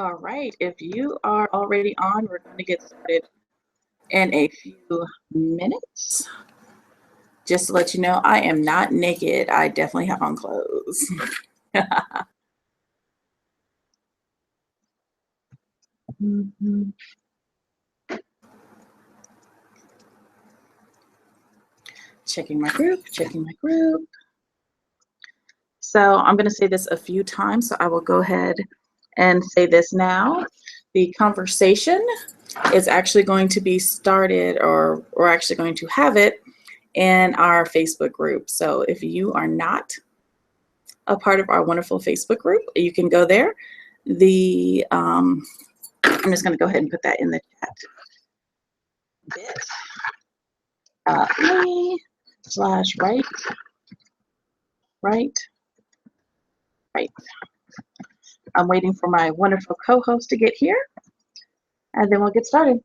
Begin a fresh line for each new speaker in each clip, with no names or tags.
All right, if you are already on, we're going to get started in a few minutes. Just to let you know, I am not naked. I definitely have on clothes. Mhm. Checking my group, checking my group. So I'm going to say this a few times, so I will go ahead and say this now. The conversation is actually going to be started, or we're actually going to have it in our Facebook group. So if you are not a part of our wonderful Facebook group, you can go there. I'm just going to go ahead and put that in the chat. bit.ly/right. I'm waiting for my wonderful co-host to get here, and then we'll get started.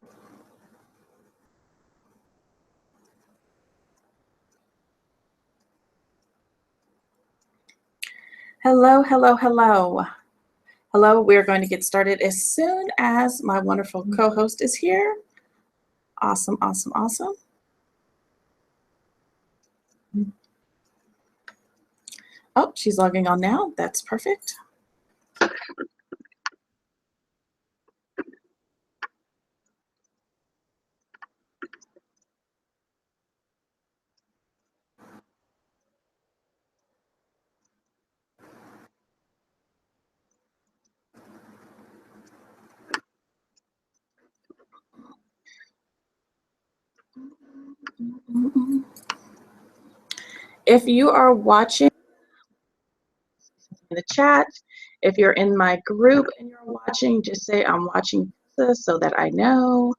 Hello, hello, hello. Hello, we're going to get started as soon as my wonderful co-host is here. Awesome, awesome, awesome. Oh, she's logging on now. That's perfect. If you are watching in the chat, if you're in my group and you're watching, just say I'm watching this so that I know.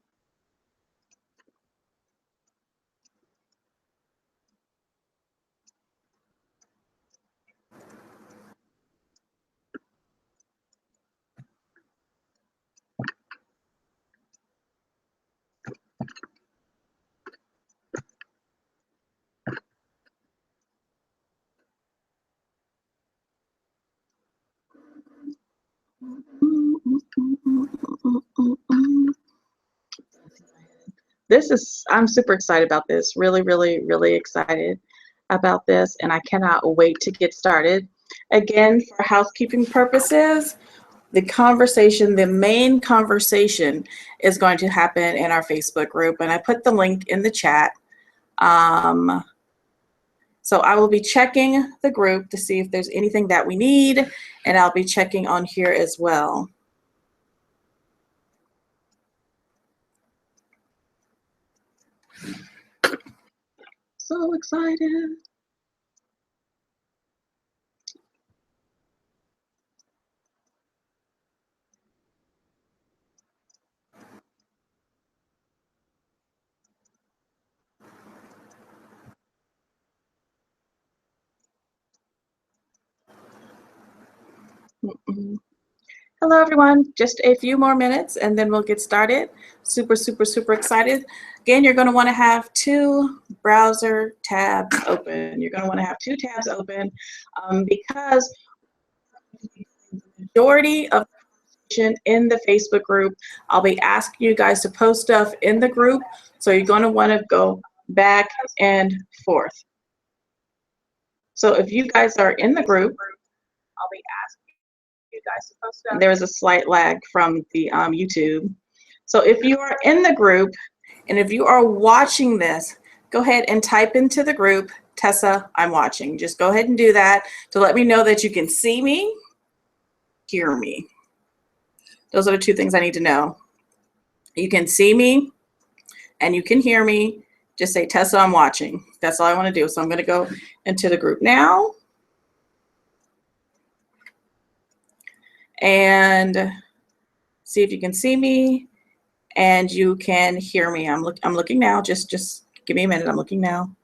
I'm super excited about this. Really, really, really excited about this, and I cannot wait to get started. Again, for housekeeping purposes, the main conversation is going to happen in our Facebook group, and I put the link in the chat. So I will be checking the group to see if there's anything that we need, and I'll be checking on here as well. So excited. Hello, everyone. Just a few more minutes and then we'll get started. Super, super, super excited. Again, you're going to want to have two browser tabs open. You're going to want to have two tabs open because the majority of in the Facebook group, I'll be asking you guys to post stuff in the group. So you're going to want to go back and forth. So if you guys are in the group, I'll be asking you guys to post stuff. There is a slight lag from the YouTube. So if you are in the group and if you are watching this, go ahead and type into the group, Tessa, I'm watching. Just go ahead and do that to let me know that you can see me, hear me. Those are the two things I need to know. You can see me and you can hear me. Just say, Tessa, I'm watching. That's all I want to do. So I'm going to go into the group now. And see if you can see me and you can hear me. I'm looking now. Just give me a minute. I'm looking now.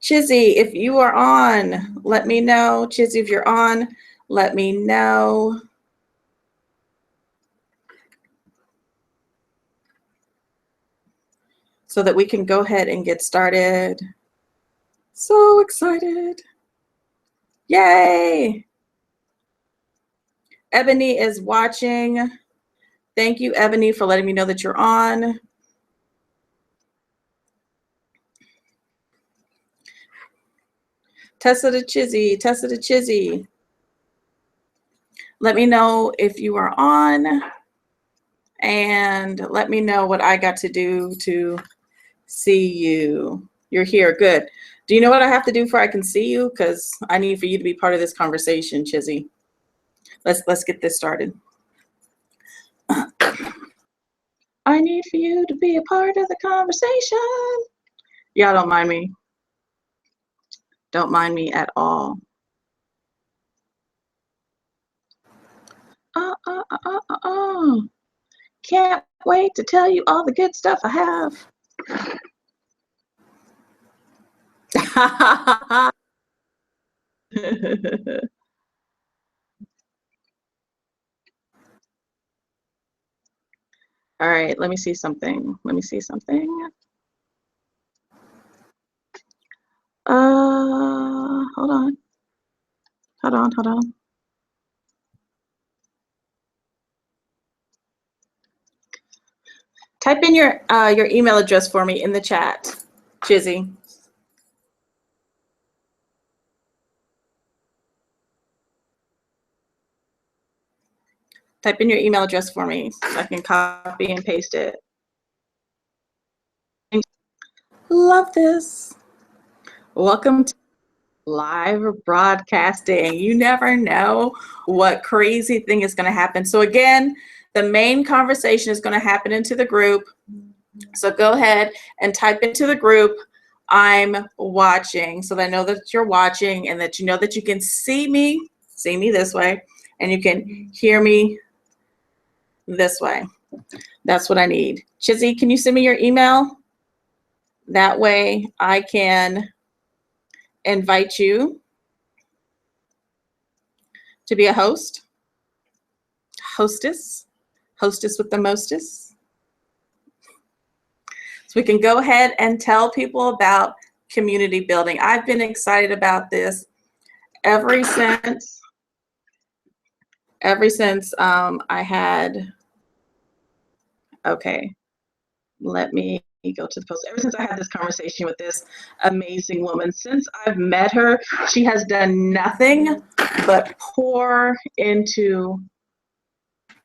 Chizzy, if you are on, let me know. Chizzy, if you're on, let me know. So that we can go ahead and get started. So excited. Yay! Ebony is watching. Thank you, Ebony, for letting me know that you're on. Tessa the Chizzy. Let me know if you are on, and let me know what I got to do to see you. You're here, good. Do you know what I have to do before I can see you? Because I need for you to be part of this conversation, Chizzy. Let's get this started. I need for you to be a part of the conversation. Y'all don't mind me. Don't mind me at all. Can't wait to tell you all the good stuff I have. All right, let me see something. Hold on. Type in your email address for me in the chat, Chizzy. Type in your email address for me so I can copy and paste it. Love this. Welcome to live broadcasting. You never know what crazy thing is going to happen. So again, the main conversation is going to happen into the group. So go ahead and type into the group, I'm watching, so that I know that you're watching and that you know that you can see me this way, and you can hear me this way. That's what I need. Chizzy, can you send me your email? That way I can invite you to be a hostess with the mostest. So we can go ahead and tell people about community building. I've been excited about this ever since I had, okay, let me go to the post. Ever since I had this conversation with this amazing woman, since I've met her, she has done nothing but pour into,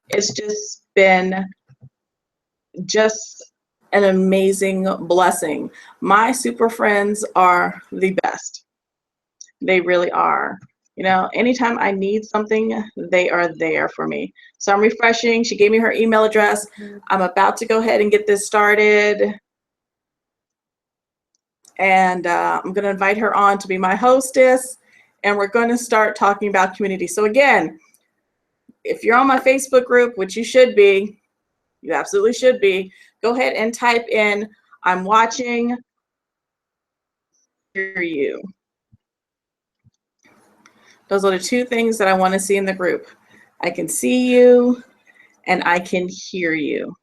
it's just been just an amazing blessing. My super friends are the best. They really are. You know, anytime I need something, they are there for me. So I'm refreshing. She gave me her email address. I'm about to go ahead and get this started. And I'm going to invite her on to be my hostess. And we're going to start talking about community. So again, if you're on my Facebook group, which you should be, you absolutely should be, go ahead and type in, I'm watching, hear you. Those are the two things that I want to see in the group. I can see you and I can hear you.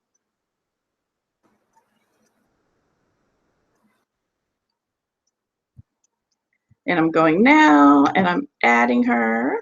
And I'm going now and I'm adding her.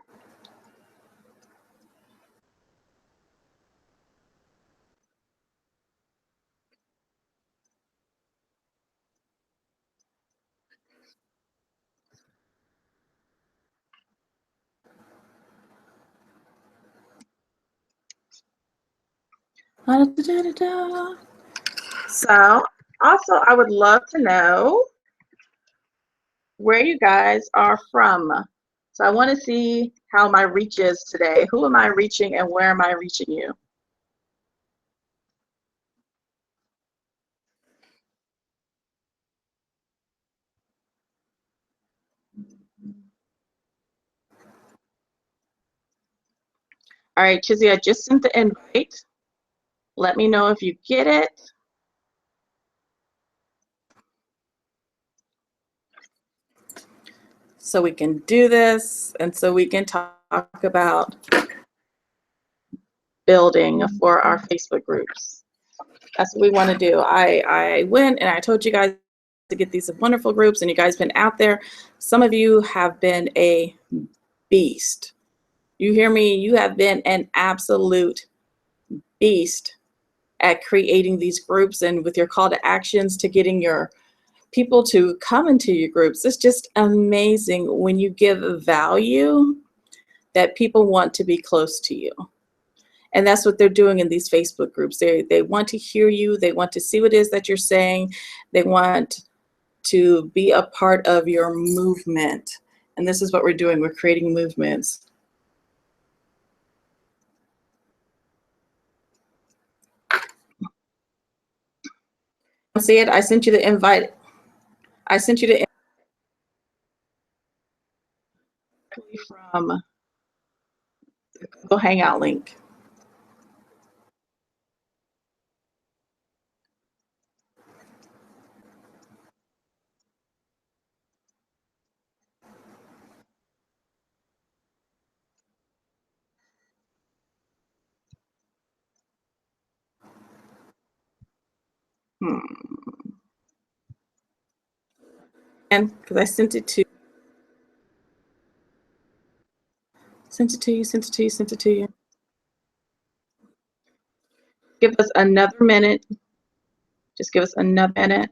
So also I would love to know where you guys are from. So I want to see how my reach is today. Who am I reaching and where am I reaching you? All right, Chizzy, I just sent the invite. Let me know if you get it. So we can do this and so we can talk about building for our Facebook groups. That's what we want to do. I went and I told you guys to get these wonderful groups, and you guys been out there. Some of you have been a beast. You hear me? You have been an absolute beast at creating these groups and with your call to actions to getting your people to come into your groups. It's just amazing when you give value that people want to be close to you. And that's what they're doing in these Facebook groups. They want to hear you. They want to see what it is that you're saying. They want to be a part of your movement. And this is what we're doing. We're creating movements. See it? I sent you the invite. I sent you the invite from the Google Hangout link. And because I sent it to you. Give us another minute. Just give us another minute.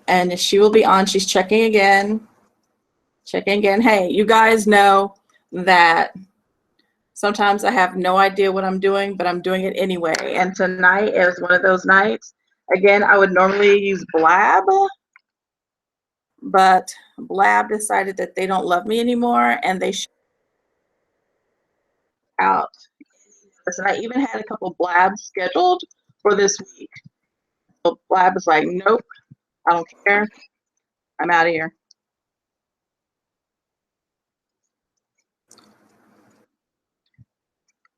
And she will be on. She's checking again. Hey, you guys know that sometimes I have no idea what I'm doing, but I'm doing it anyway. And tonight is one of those nights. Again, I would normally use Blab, but Blab decided that they don't love me anymore, and they shut out. And I even had a couple Blabs scheduled for this week. So Blab is like, nope, I don't care. I'm out of here.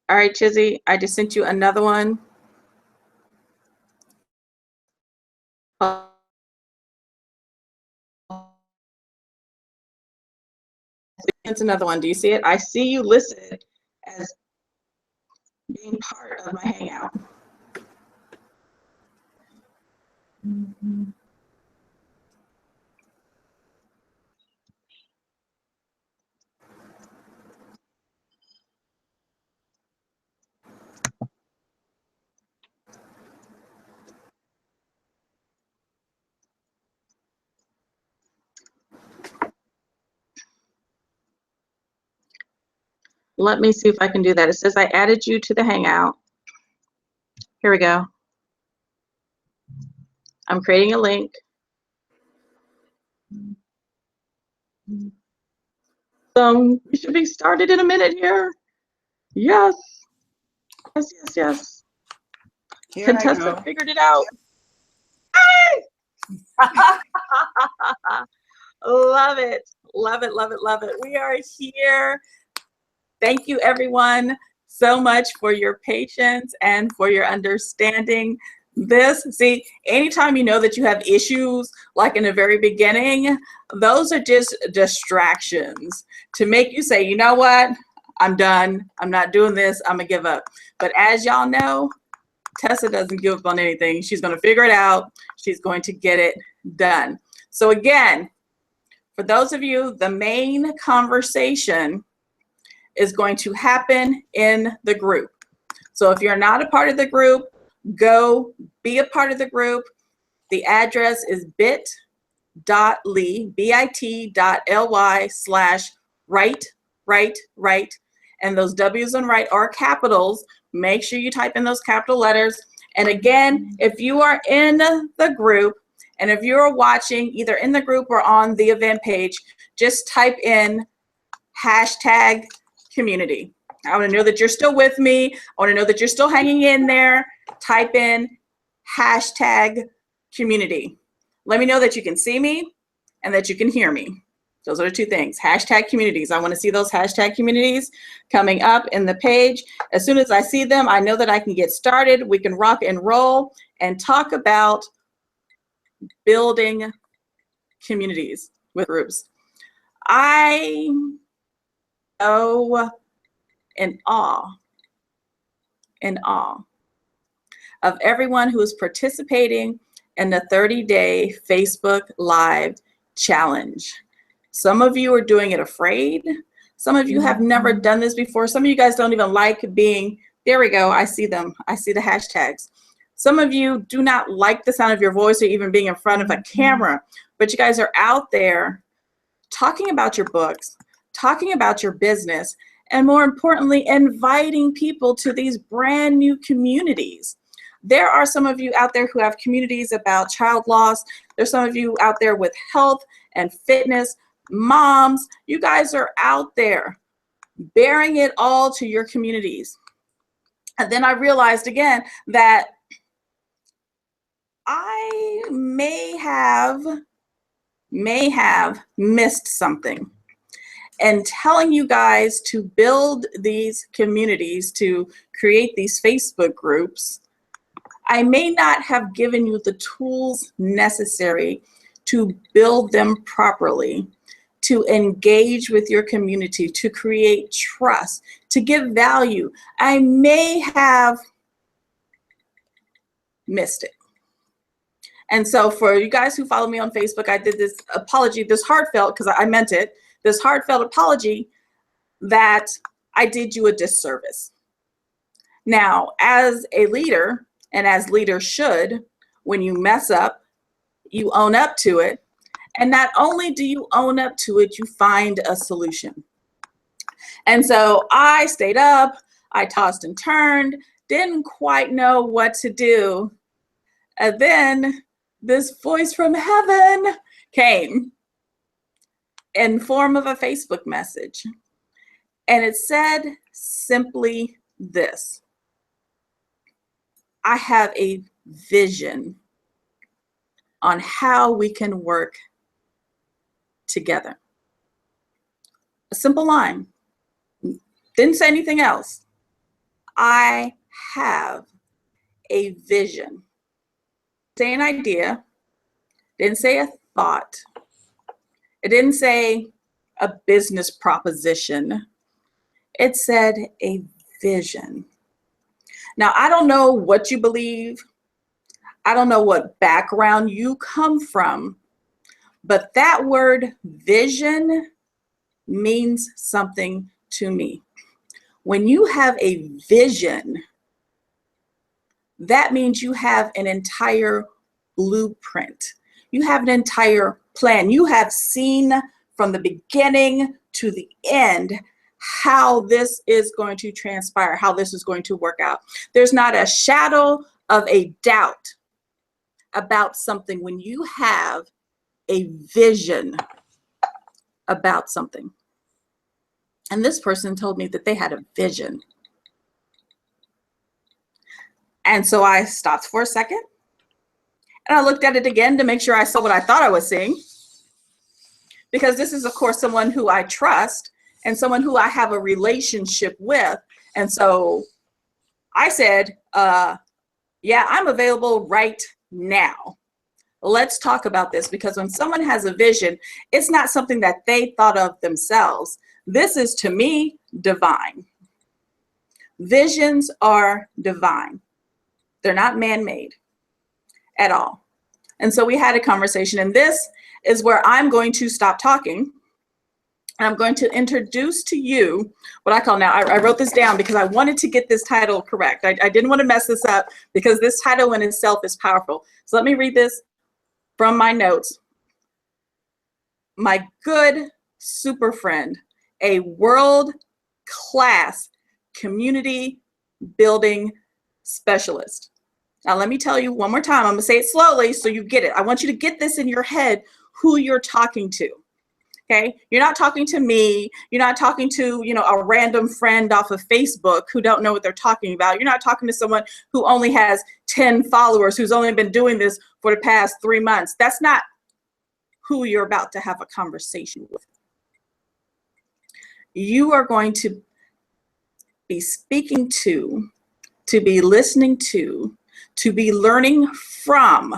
All right, Chizzy, I just sent you another one. It's another one. Do you see it? I see you listed as being part of my hangout. Let me see if I can do that. It says I added you to the hangout. Here we go. I'm creating a link. We should be started in a minute here. Yes. Contestant figured it out. Love it. We are here. Thank you, everyone, so much for your patience and for your understanding. See, anytime you know that you have issues, like in the very beginning, those are just distractions to make you say, you know what, I'm done. I'm not doing this. I'm going to give up. But as y'all know, Tessa doesn't give up on anything. She's going to figure it out. She's going to get it done. So again, for those of you, the main conversation is going to happen in the group. So if you're not a part of the group, go be a part of the group. The address is bit.ly/right. And those W's on right are capitals. Make sure you type in those capital letters. And again, if you are in the group, and if you're watching either in the group or on the event page, just type in #community. I want to know that you're still with me. I want to know that you're still hanging in there. Type in #community. Let me know that you can see me and that you can hear me. Those are the two things. #communities. I want to see those #communities coming up in the page. As soon as I see them, I know that I can get started. We can rock and roll and talk about building communities with groups. I am in awe of everyone who is participating in the 30-day Facebook Live challenge. Some of you are doing it afraid. Some of you have never done this before. Some of you guys don't even like being, there we go, I see them. I see the hashtags. Some of you do not like the sound of your voice or even being in front of a camera, but you guys are out there talking about your books, talking about your business, and more importantly, inviting people to these brand new communities. There are some of you out there who have communities about child loss. There's some of you out there with health and fitness, moms. You guys are out there bearing it all to your communities. And then I realized again that I may have missed something. And telling you guys to build these communities, to create these Facebook groups, I may not have given you the tools necessary to build them properly, to engage with your community, to create trust, to give value. I may have missed it. And so for you guys who follow me on Facebook, I did this apology, this heartfelt, because I meant it, this heartfelt apology that I did you a disservice. Now, as a leader, and as leaders should, when you mess up, you own up to it. And not only do you own up to it, you find a solution. And so I stayed up, I tossed and turned, didn't quite know what to do. And then this voice from heaven came in form of a Facebook message. And it said simply this: I have a vision on how we can work together. A simple line. Didn't say anything else. I have a vision. Say an idea. Didn't say a thought. It didn't say a business proposition. It said a vision. Now, I don't know what you believe. I don't know what background you come from, but that word vision means something to me. When you have a vision, that means you have an entire blueprint. You have an entire plan. You have seen from the beginning to the end how this is going to transpire, how this is going to work out. There's not a shadow of a doubt about something when you have a vision about something. And this person told me that they had a vision. And so I stopped for a second and I looked at it again to make sure I saw what I thought I was seeing. Because this is, of course, someone who I trust and someone who I have a relationship with. And so I said, yeah, I'm available right now. Let's talk about this, because when someone has a vision, it's not something that they thought of themselves. This is, to me, divine. Visions are divine. They're not man-made at all. And so we had a conversation, and this is where I'm going to stop talking. And I'm going to introduce to you what I call now, I wrote this down because I wanted to get this title correct. I didn't want to mess this up because this title in itself is powerful. So let me read this from my notes. My good super friend, a world-class community building specialist. Now let me tell you one more time. I'm going to say it slowly so you get it. I want you to get this in your head, who you're talking to. Okay, you're not talking to me. You're not talking to, a random friend off of Facebook who don't know what they're talking about. You're not talking to someone who only has 10 followers, who's only been doing this for the past 3 months. That's not who you're about to have a conversation with. You are going to be speaking to be listening to be learning from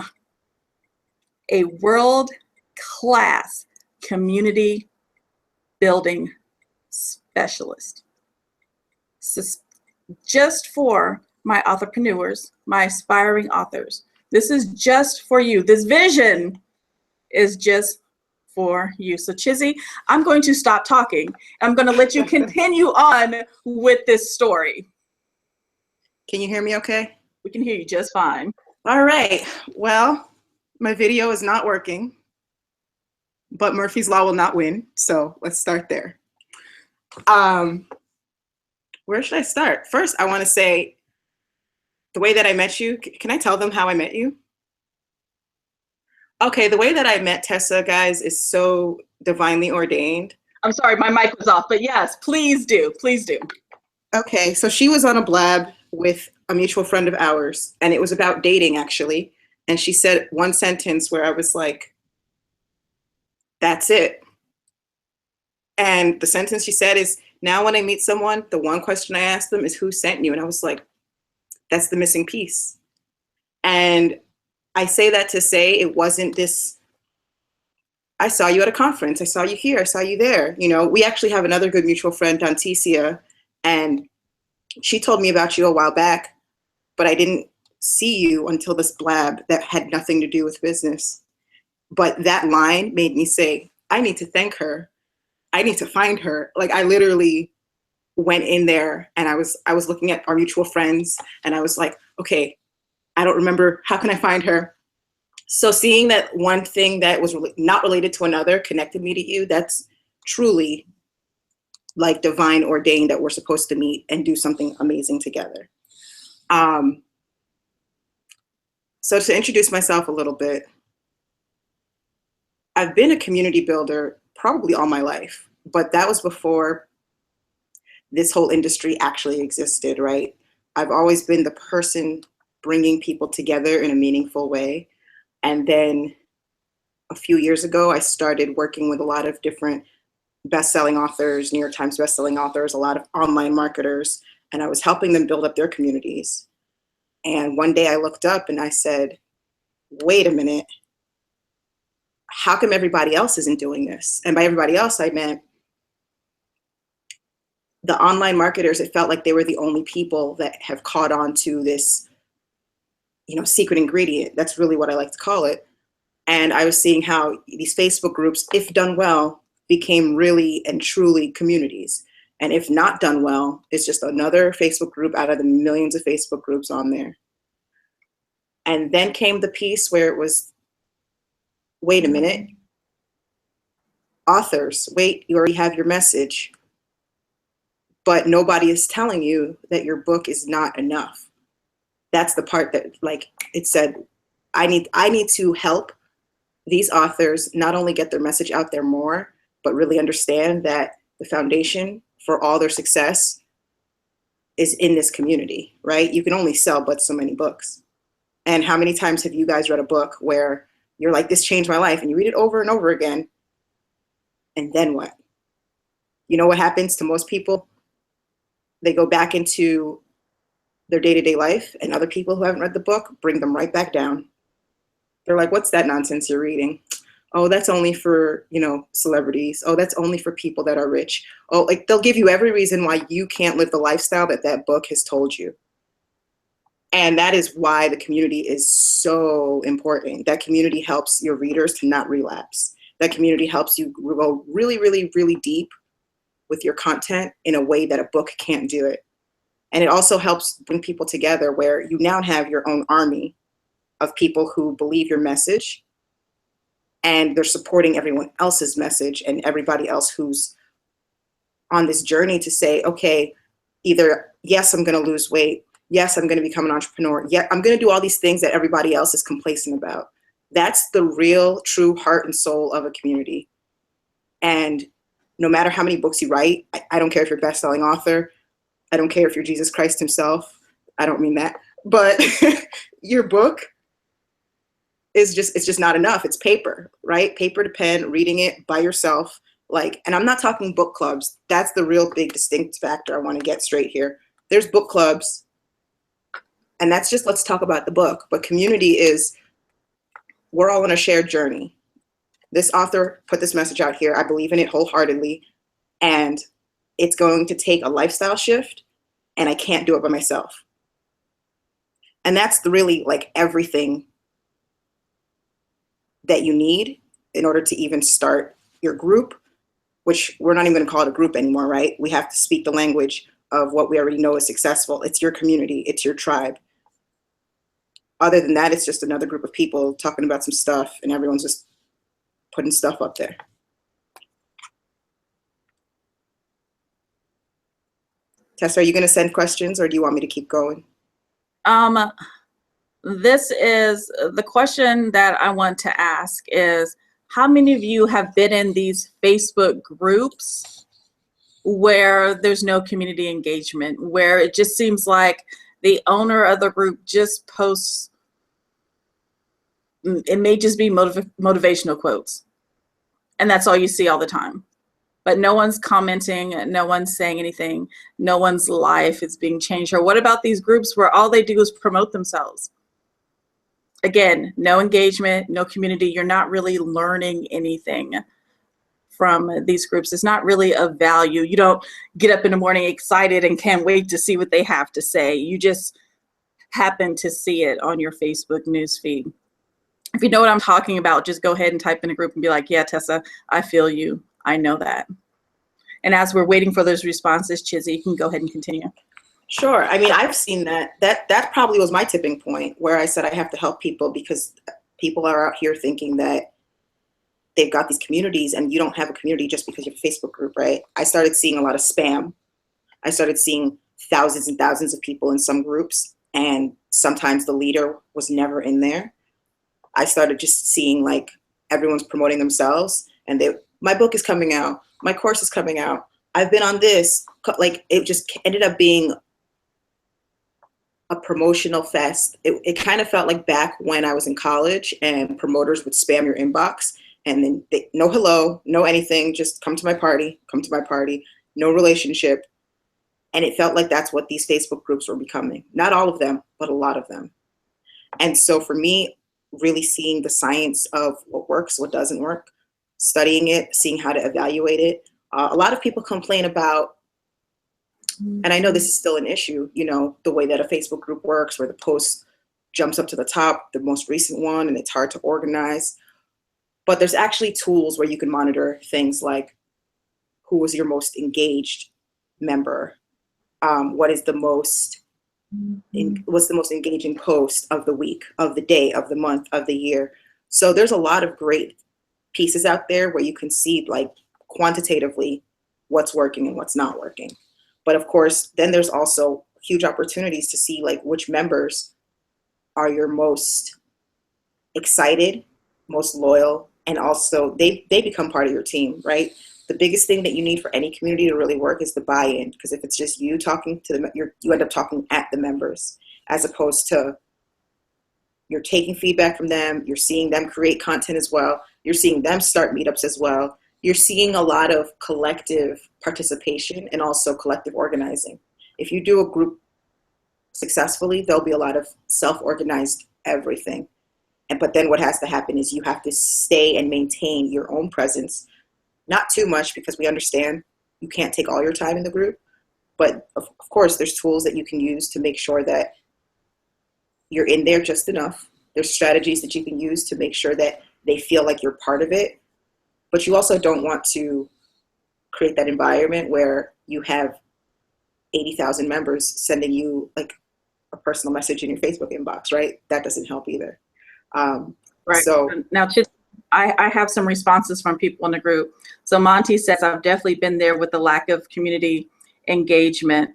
a world-class community building specialist. So just for my authorpreneurs, my aspiring authors. This is just for you. This vision is just for you. So Chizzy, I'm going to stop talking. I'm going to let you continue on with this story.
Can you hear me okay?
We can hear you just fine.
All right. Well, my video is not working, but Murphy's Law will not win. So let's start there. Where should I start? First, I want to say the way that I met you. Can I tell them how I met you? Okay, the way that I met Tessa, guys, is so divinely ordained.
I'm sorry, my mic was off, but yes, please do. Please do.
Okay, so she was on a blab with a mutual friend of ours, and it was about dating, actually. And she said one sentence where I was like, that's it. And the sentence she said is, now when I meet someone, the one question I ask them is, who sent you? And I was like, that's the missing piece. And I say that to say it wasn't this, I saw you at a conference, I saw you here, I saw you there. You know, we actually have another good mutual friend, Danticia, and she told me about you a while back, but I didn't see you until this blab that had nothing to do with business. But that line made me say, I need to thank her. I need to find her. Like, I literally went in there and I was looking at our mutual friends and I was like, okay, I don't remember. How can I find her? So seeing that one thing that was not related to another connected me to you, that's truly like divine ordained that we're supposed to meet and do something amazing together. So to introduce myself a little bit, I've been a community builder probably all my life, but that was before this whole industry actually existed, right? I've always been the person bringing people together in a meaningful way. And then a few years ago, I started working with a lot of different best-selling authors, New York Times best-selling authors, a lot of online marketers, and I was helping them build up their communities. And one day I looked up and I said, wait a minute, how come everybody else isn't doing this? And by everybody else, I meant the online marketers. It felt like they were the only people that have caught on to this, you know, secret ingredient. That's really what I like to call it. And I was seeing how these Facebook groups, if done well, became really and truly communities. And if not done well, it's just another Facebook group out of the millions of Facebook groups on there. And then came the piece where it was, wait a minute, authors, wait, you already have your message, but nobody is telling you that your book is not enough. That's the part that, like it said, I need to help these authors not only get their message out there more, but really understand that the foundation for all their success is in this community, right? You can only sell but so many books. And how many times have you guys read a book where you're like, this changed my life, and you read it over and over again, and then what? You know what happens to most people? They go back into their day-to-day life, and other people who haven't read the book bring them right back down. They're like, what's that nonsense you're reading? Oh, that's only for, you know, celebrities. Oh, that's only for people that are rich. Oh, like they'll give you every reason why you can't live the lifestyle that that book has told you. And that is why the community is so important. That community helps your readers to not relapse. That community helps you go really, really, really deep with your content in a way that a book can't do it. And it also helps bring people together where you now have your own army of people who believe your message, and they're supporting everyone else's message and everybody else who's on this journey to say, okay, either, yes, I'm going to lose weight. Yes, I'm going to become an entrepreneur. Yeah, I'm going to do all these things that everybody else is complacent about. That's the real, true heart and soul of a community. And no matter how many books you write, I don't care if you're a best-selling author. I don't care if you're Jesus Christ himself. I don't mean that. But your book is just, it's just not enough. It's paper, right? Paper to pen, reading it by yourself. Like, and I'm not talking book clubs. That's the real big distinct factor I want to get straight here. There's book clubs, and that's just, let's talk about the book. But community is, we're all on a shared journey. This author put this message out here. I believe in it wholeheartedly. And it's going to take a lifestyle shift, and I can't do it by myself. And that's really like everything that you need in order to even start your group, which we're not even going to call it a group anymore, right? We have to speak the language of what we already know is successful. It's your community, it's your tribe. Other than that, it's just another group of people talking about some stuff, and everyone's just putting stuff up there. Tessa, are you going to send questions, or do you want me to keep going?
This is the question that I want to ask is, how many of you have been in these Facebook groups where there's no community engagement, where it just seems like the owner of the group just posts, it may just be motivational quotes, and that's all you see all the time, but no one's commenting, no one's saying anything, no one's life is being changed? Or what about these groups where all they do is promote themselves? Again, no engagement, no community. You're not really learning anything from these groups. It's not really of value. You don't get up in the morning excited and can't wait to see what they have to say. You just happen to see it on your Facebook news feed. If you know what I'm talking about, just go ahead and type in a group and be like, yeah, Tessa, I feel you. I know that. And as we're waiting for those responses, Chizzy, you can go ahead and continue.
Sure. I mean, I've seen that. That probably was my tipping point where I said I have to help people, because people are out here thinking that they've got these communities, and you don't have a community just because you have a Facebook group, right? I started seeing a lot of spam. I started seeing thousands and thousands of people in some groups, and sometimes the leader was never in there. I started just seeing like everyone's promoting themselves, and my book is coming out, my course is coming out, I've been on this. Like, it just ended up being a promotional fest. It kind of felt like back when I was in college and promoters would spam your inbox, and then no hello, no anything, just come to my party, no relationship. And it felt like that's what these Facebook groups were becoming. Not all of them, but a lot of them. And so for me, really seeing the science of what works, what doesn't work, studying it, seeing how to evaluate it. A lot of people complain about, and I know this is still an issue, you know, the way that a Facebook group works, where the post jumps up to the top, the most recent one, and it's hard to organize. But there's actually tools where you can monitor things like who was your most engaged member, what's the most engaging post of the week, of the day, of the month, of the year. So there's a lot of great pieces out there where you can see like quantitatively what's working and what's not working. But of course, then there's also huge opportunities to see like which members are your most excited, most loyal, and also they become part of your team, right? The biggest thing that you need for any community to really work is the buy-in, because if it's just you talking to them, you end up talking at the members, as opposed to you're taking feedback from them, you're seeing them create content as well, you're seeing them start meetups as well, you're seeing a lot of collective participation and also collective organizing. If you do a group successfully, there'll be a lot of self-organized everything. But then what has to happen is you have to stay and maintain your own presence. Not too much, because we understand you can't take all your time in the group. But of course, there's tools that you can use to make sure that you're in there just enough. There's strategies that you can use to make sure that they feel like you're part of it. But you also don't want to create that environment where you have 80,000 members sending you like a personal message in your Facebook inbox, right? That doesn't help either.
Right.
So
now, I have some responses from people in the group. So Monty says, I've definitely been there with the lack of community engagement.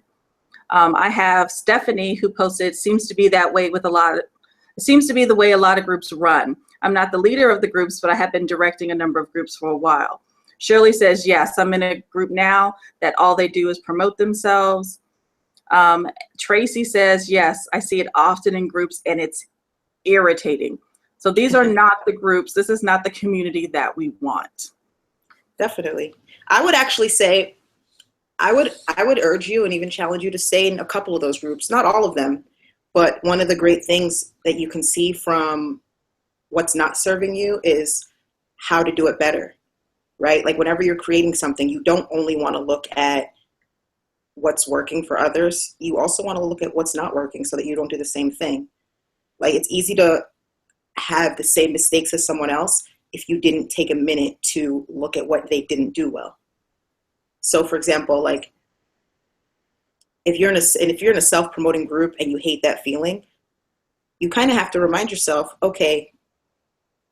I have Stephanie who posted, seems to be that way with it seems to be the way a lot of groups run. I'm not the leader of the groups, but I have been directing a number of groups for a while. Shirley says, yes, I'm in a group now that all they do is promote themselves. Tracy says, yes, I see it often in groups and it's irritating. So these are not the groups. This is not the community that we want.
Definitely. I would actually say, I would urge you and even challenge you to stay in a couple of those groups, not all of them. But one of the great things that you can see from what's not serving you is how to do it better, right? Like whenever you're creating something, you don't only want to look at what's working for others. You also want to look at what's not working so that you don't do the same thing. Like, it's easy to have the same mistakes as someone else if you didn't take a minute to look at what they didn't do well. So for example, like if you're in a self-promoting group and you hate that feeling, you kind of have to remind yourself, okay,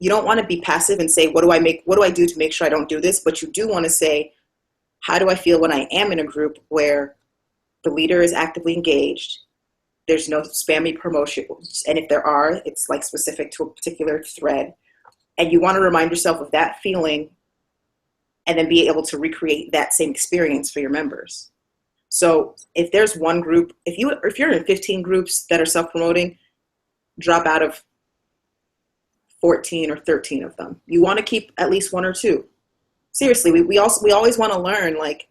you don't want to be passive and say, what do I do to make sure I don't do this? But you do want to say, how do I feel when I am in a group where the leader is actively engaged? There's no spammy promotion. And if there are, it's like specific to a particular thread. And you want to remind yourself of that feeling and then be able to recreate that same experience for your members. So if there's one group, if you're in 15 groups that are self-promoting, drop out of 14 or 13 of them. You want to keep at least one or two. Seriously, we always want to learn like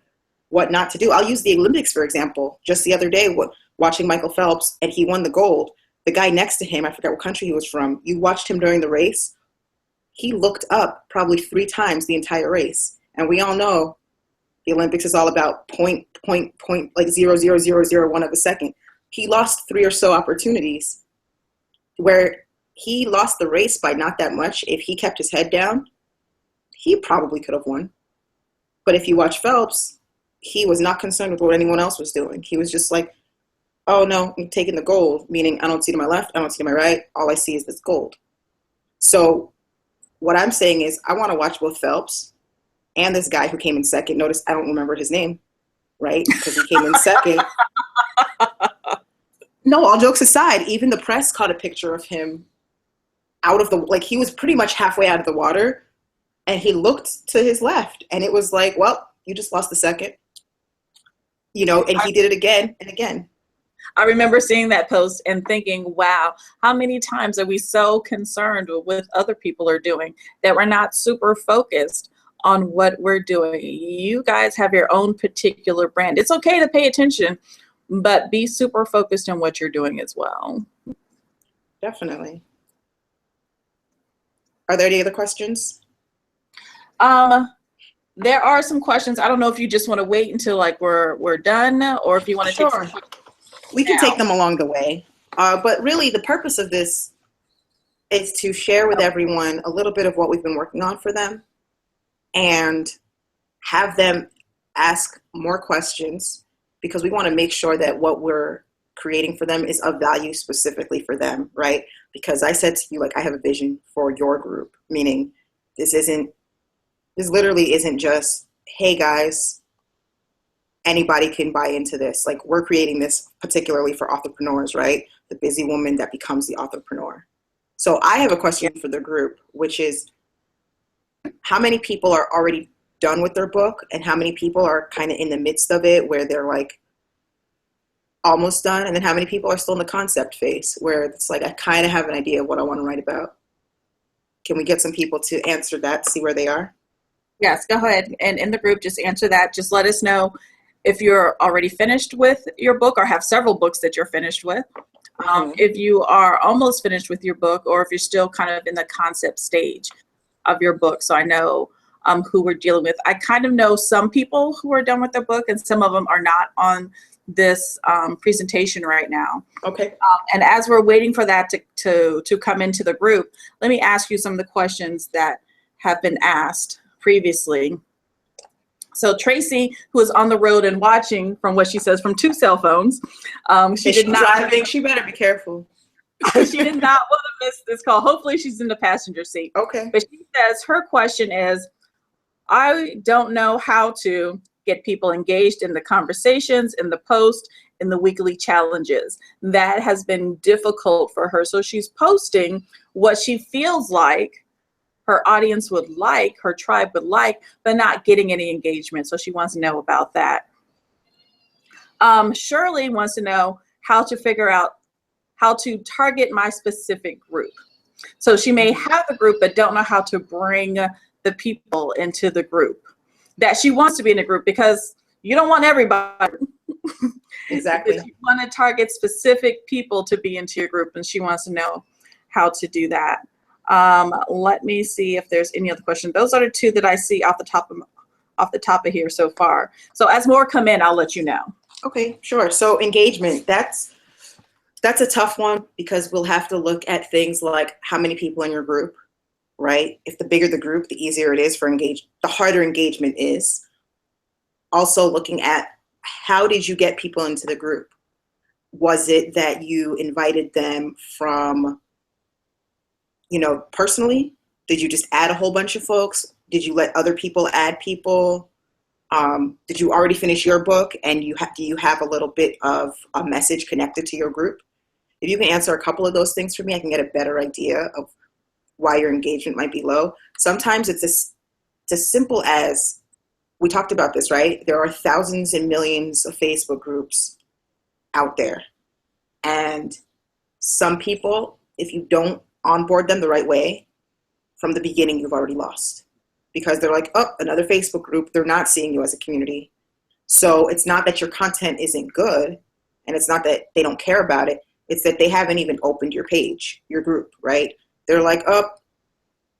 what not to do. I'll use the Olympics, for example. Just the other day, watching Michael Phelps, and he won the gold. The guy next to him, I forgot what country he was from, you watched him during the race. He looked up probably 3 times the entire race. And we all know the Olympics is all about point, like 0.00001 of a second. He lost 3 or so opportunities where he lost the race by not that much. If he kept his head down, he probably could have won. But if you watch Phelps, he was not concerned with what anyone else was doing. He was just like, oh no, I'm taking the gold, meaning I don't see to my left, I don't see to my right, all I see is this gold. So what I'm saying is I want to watch both Phelps and this guy who came in second. Notice I don't remember his name, right? Because he came in second. No, all jokes aside, even the press caught a picture of him he was pretty much halfway out of the water, and he looked to his left, and it was like, well, you just lost the second. And he did it again and again.
I remember seeing that post and thinking, wow, how many times are we so concerned with what other people are doing that we're not super focused on what we're doing? You guys have your own particular brand. It's okay to pay attention, but be super focused on what you're doing as well.
Definitely. Are there any other questions?
There are some questions. I don't know if you just want to wait until like we're done, or if you want to take some.
We can take them along the way. But really the purpose of this is to share with everyone a little bit of what we've been working on for them and have them ask more questions, because we want to make sure that what we're creating for them is of value specifically for them, right? Because I said to you, like, I have a vision for your group, meaning this literally isn't just, hey guys, anybody can buy into this. Like, we're creating this particularly for authorpreneurs, right? The busy woman that becomes the authorpreneur. So I have a question for the group, which is, how many people are already done with their book, and how many people are kind of in the midst of it where they're like almost done? And then how many people are still in the concept phase where it's like, I kind of have an idea of what I want to write about? Can we get some people to answer that, see where they are?
Yes, go ahead. And in the group, just answer that. Just let us know if you're already finished with your book or have several books that you're finished with. If you are almost finished with your book, or if you're still kind of in the concept stage of your book. So I know who we're dealing with. I kind of know some people who are done with their book, and some of them are not on this presentation right now.
Okay.
And as we're waiting for that to come into the group, let me ask you some of the questions that have been asked previously. So Tracy, who is on the road and watching, from what she says, from 2 cell phones, she's
driving. She better be careful.
She did not want to miss this call. Hopefully she's in the passenger seat.
Okay.
But she says her question is, I don't know how to get people engaged in the conversations, in the post, in the weekly challenges. That has been difficult for her. So she's posting what she feels like her audience would like, her tribe would like, but not getting any engagement. So she wants to know about that. Shirley wants to know how to figure out how to target my specific group. So she may have a group, but don't know how to bring the people into the group that she wants to be in a group, because you don't want everybody.
Exactly.
You want to target specific people to be into your group, and she wants to know how to do that. Let me see if there's any other question. Those are the 2 that I see off the top of here so far. So as more come in, I'll let you know.
Okay, sure. So engagement, that's That's a tough one because we'll have to look at things like how many people in your group, right? If the bigger the group, the easier it is the harder engagement is. Also looking at how did you get people into the group? Was it that you invited them from, personally? Did you just add a whole bunch of folks? Did you let other people add people? Did you already finish your book and do you have a little bit of a message connected to your group? If you can answer a couple of those things for me, I can get a better idea of why your engagement might be low. Sometimes it's as simple as, we talked about this, right? There are thousands and millions of Facebook groups out there. And some people, if you don't onboard them the right way, from the beginning, you've already lost. Because they're like, oh, another Facebook group. They're not seeing you as a community. So it's not that your content isn't good, and it's not that they don't care about it. It's that they haven't even opened your page, your group, right? They're like, oh,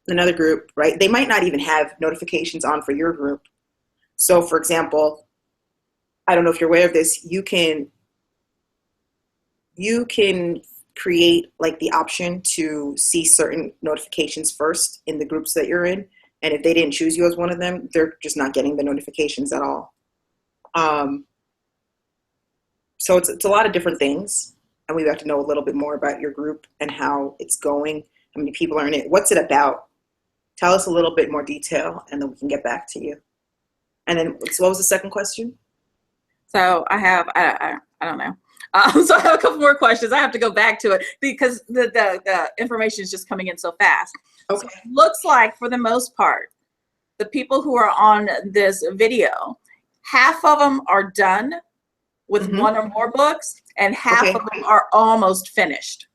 another group, right? They might not even have notifications on for your group. So, for example, I don't know if you're aware of this, you can create like the option to see certain notifications first in the groups that you're in. And if they didn't choose you as one of them, they're just not getting the notifications at all. So it's a lot of different things. And we have to know a little bit more about your group and how it's going, how many people are in it, what's it about. Tell us a little bit more detail, and then we can get back to you. And then, so what was the second question?
So I have, I don't know. So I have a couple more questions. I have to go back to it because the information is just coming in so fast.
Okay.
So it looks like, for the most part, the people who are on this video, half of them are done with one or more books, and half of them are almost finished.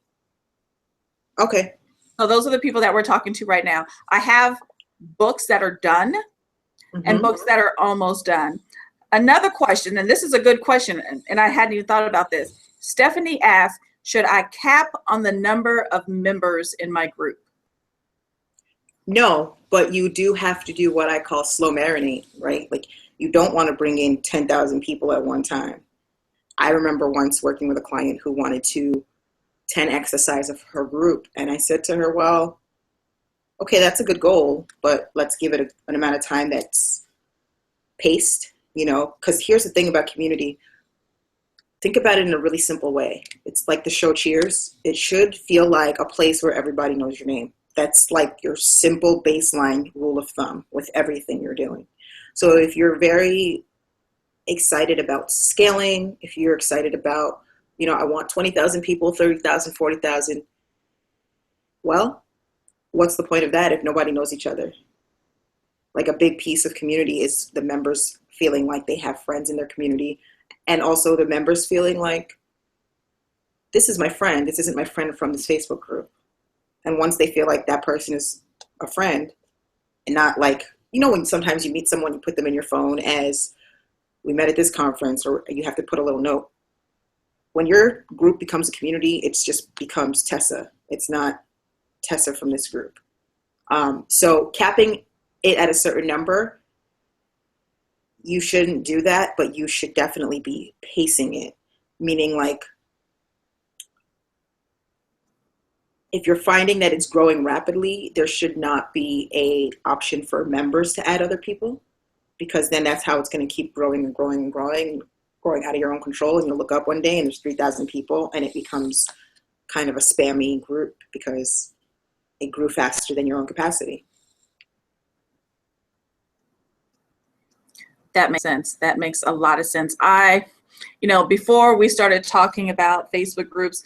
Okay.
So those are the people that we're talking to right now. I have books that are done and books that are almost done. Another question, and this is a good question, and I hadn't even thought about this. Stephanie asked, should I cap on the number of members in my group?
No, but you do have to do what I call slow marinate, right? Like, you don't want to bring in 10,000 people at one time. I remember once working with a client who wanted to 10x the size of her group. And I said to her, well, okay, that's a good goal, but let's give it an amount of time that's paced, because here's the thing about community. Think about it in a really simple way. It's like the show Cheers. It should feel like a place where everybody knows your name. That's like your simple baseline rule of thumb with everything you're doing. So if you're very excited about scaling, if you're excited about, I want 20,000 people, 30,000, 40,000, well, what's the point of that if nobody knows each other? Like, a big piece of community is the members feeling like they have friends in their community, and also the members feeling like, this is my friend, this isn't my friend from this Facebook group. And once they feel like that person is a friend, and not like, when sometimes you meet someone, you put them in your phone as, we met at this conference, or you have to put a little note. When your group becomes a community, it just becomes Tessa. It's not Tessa from this group. So capping it at a certain number, you shouldn't do that, but you should definitely be pacing it. Meaning, like, if you're finding that it's growing rapidly, there should not be an option for members to add other people, because then that's how it's going to keep growing and growing and growing out of your own control. And you'll look up one day and there's 3,000 people, and it becomes kind of a spammy group because it grew faster than your own capacity.
That makes sense. That makes a lot of sense. Before we started talking about Facebook groups,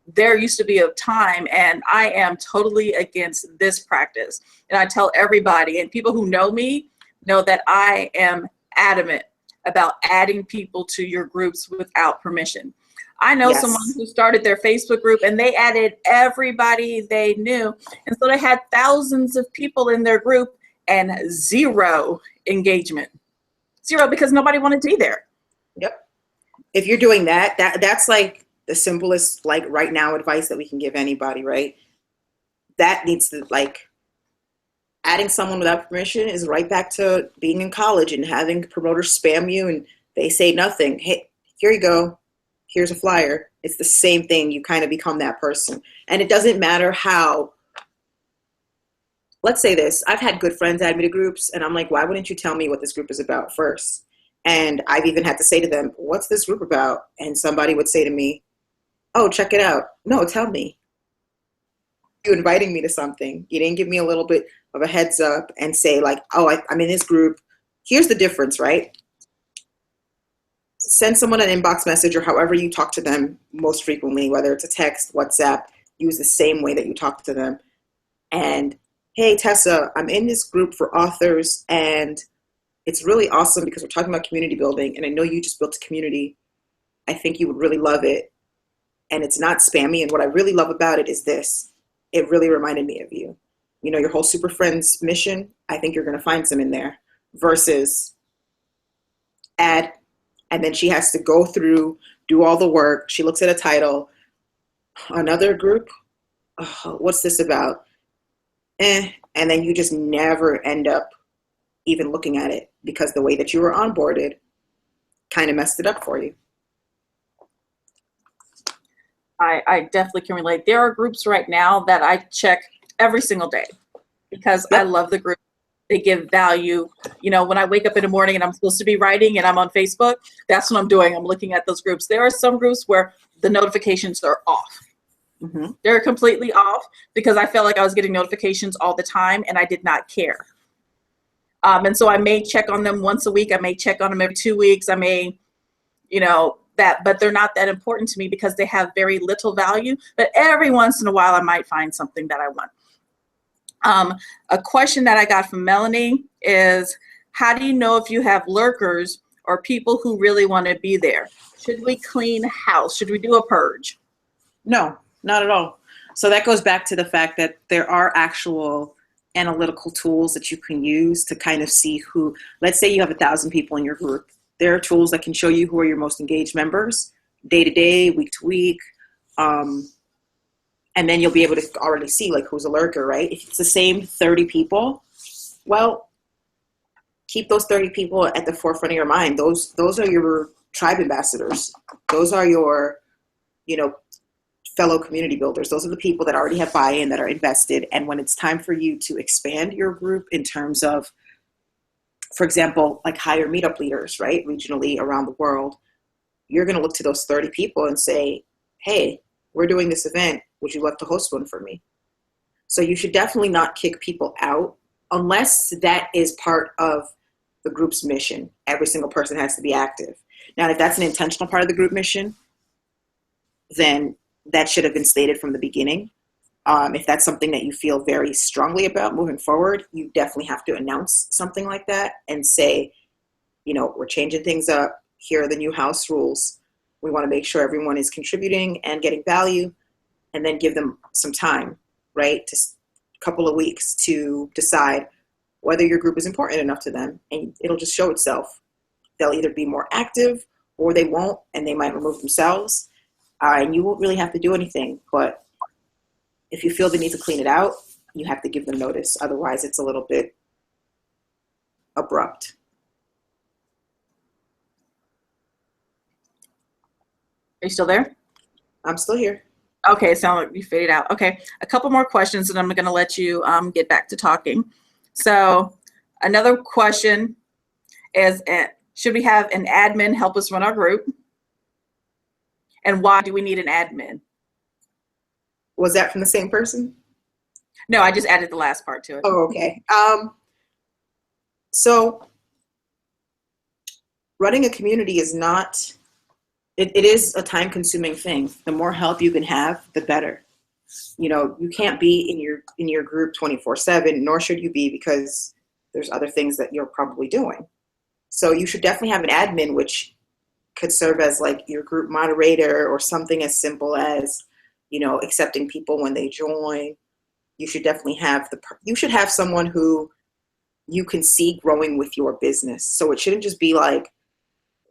there used to be a time, and I am totally against this practice. And I tell everybody, and people who know me know that I am adamant about adding people to your groups without permission. I know someone who started their Facebook group and they added everybody they knew. And so they had thousands of people in their group and zero engagement. Zero, because nobody wanted to be there.
Yep. If you're doing that's like the simplest, like, right now advice that we can give anybody, right? That needs to, like, adding someone without permission is right back to being in college and having promoters spam you and they say nothing. Hey, here you go. here's a flyer. It's the same thing. You kind of become that person. And it doesn't matter how, let's say this, I've had good friends add me to groups and I'm like, why wouldn't you tell me what this group is about first? And I've even had to say to them, what's this group about? And somebody would say to me, oh, check it out. No, tell me. You inviting me to something. You didn't give me a little bit of a heads up and say like, oh, I'm in this group. Here's the difference, right? Send someone an inbox message or however you talk to them most frequently, whether it's a text, WhatsApp, use the same way that you talk to them. And hey, Tessa, I'm in this group for authors and it's really awesome because we're talking about community building and I know you just built a community. I think you would really love it. And it's not spammy. And what I really love about it is this. It really reminded me of you. You know, your whole Super Friends mission, I think you're going to find some in there versus add. And then she has to go through, do all the work. She looks at a title. Another group? Oh, what's this about? And then you just never end up even looking at it because the way that you were onboarded kind of messed it up for you.
I definitely can relate. There are groups right now that I check every single day because I love the group. They give value. You know, when I wake up in the morning and I'm supposed to be writing and I'm on Facebook, that's what I'm doing. I'm looking at those groups. There are some groups where the notifications are off. Mm-hmm. They're completely off because I felt like I was getting notifications all the time and I did not care. And so I may check on them once a week. I may check on them every 2 weeks. I may, you know, but they're not that important to me because they have very little value. But every once in a while, I might find something that I want. A question that I got from Melanie is, how do you know if you have lurkers or people who really want to be there? Should we clean house? Should we do a purge?
No, not at all. So that goes back to the fact that there are actual analytical tools that you can use to kind of see who, let's say you have 1,000 people in your group. There are tools that can show you who are your most engaged members, day to day, week to week. And then you'll be able to already see like who's a lurker, right? If it's the same 30 people, well, keep those 30 people at the forefront of your mind. Those are your tribe ambassadors. Those are your, you know, fellow community builders. Those are the people that already have buy-in, that are invested. And when it's time for you to expand your group in terms of, for example, like hire meetup leaders, right? Regionally around the world, you're going to look to those 30 people and say, hey, we're doing this event. Would you love to host one for me? So you should definitely not kick people out unless that is part of the group's mission. Every single person has to be active. Now, if that's an intentional part of the group mission, then that should have been stated from the beginning. If that's something that you feel very strongly about moving forward, you definitely have to announce something like that and say, you know, we're changing things up. Here are the new house rules. We want to make sure everyone is contributing and getting value, and then give them some time, right? Just a couple of weeks to decide whether your group is important enough to them, and it'll just show itself. They'll either be more active or they won't, and they might remove themselves. And you won't really have to do anything, but if you feel the need to clean it out, you have to give them notice. Otherwise, it's a little bit abrupt.
Are you still there?
I'm still here.
Okay, it sounded like you faded out. Okay, a couple more questions and I'm going to let you get back to talking. So another question is, should we have an admin help us run our group? And why do we need an admin?
Was that from the same person?
No, I just added the last part to it.
Oh, okay. So running a community is not, it is a time-consuming thing. The more help you can have, the better. You know, you can't be in your group 24/7, nor should you be, because there's other things that you're probably doing. So you should definitely have an admin, which could serve as like your group moderator, or something as simple as, you know, accepting people when they join. You should definitely have you should have someone who you can see growing with your business. So it shouldn't just be like,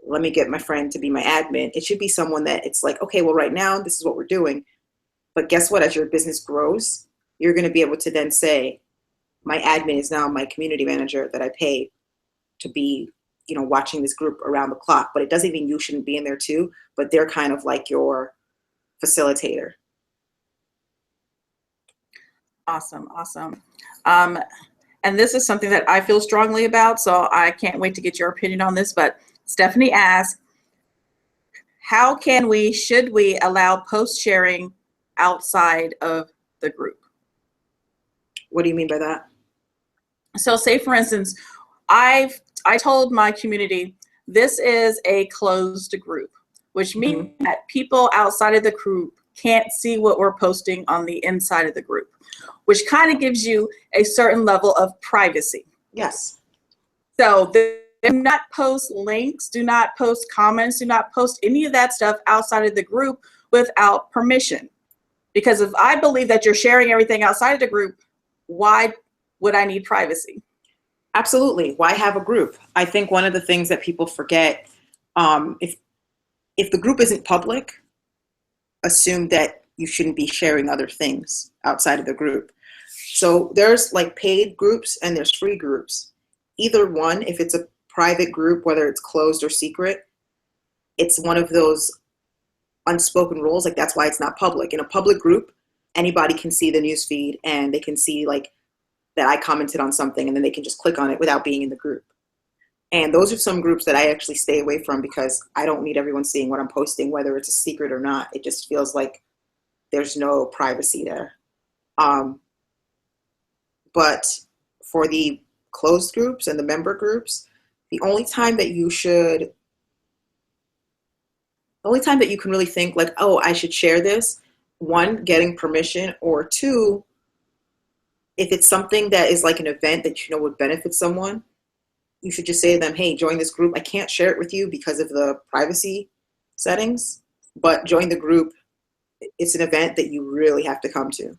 let me get my friend to be my admin. It should be someone that it's like, okay, well, right now, this is what we're doing. But guess what? As your business grows, you're going to be able to then say, my admin is now my community manager that I pay to be watching this group around the clock, but it doesn't mean you shouldn't be in there too, but they're kind of like your facilitator.
Awesome. And this is something that I feel strongly about, so I can't wait to get your opinion on this. But Stephanie asked, how should we allow post sharing outside of the group?
What do you mean by that?
So say, for instance, I told my community, this is a closed group, which means that people outside of the group can't see what we're posting on the inside of the group, which kind of gives you a certain level of privacy.
Yes.
So do not post links, do not post comments, do not post any of that stuff outside of the group without permission. Because if I believe that you're sharing everything outside of the group, why would I need privacy?
Absolutely. Why have a group?
I think one of the things that people forget, if the group isn't public, assume that you shouldn't be sharing other things outside of the group. So there's like paid groups and there's free groups. Either one, if it's a private group, whether it's closed or secret, it's one of those unspoken rules. Like that's why it's not public. In a public group, anybody can see the news feed and they can see like that I commented on something and then they can just click on it without being in the group. And those are some groups that I actually stay away from because I don't need everyone seeing what I'm posting, whether it's a secret or not. It just feels like there's no privacy there. But for the closed groups and the member groups, the only time that you can really think like, oh, I should share this, one, getting permission, or two, if it's something that is like an event that you know would benefit someone, you should just say to them, hey, join this group. I can't share it with you because of the privacy settings, but join the group. It's an event that you really have to come to,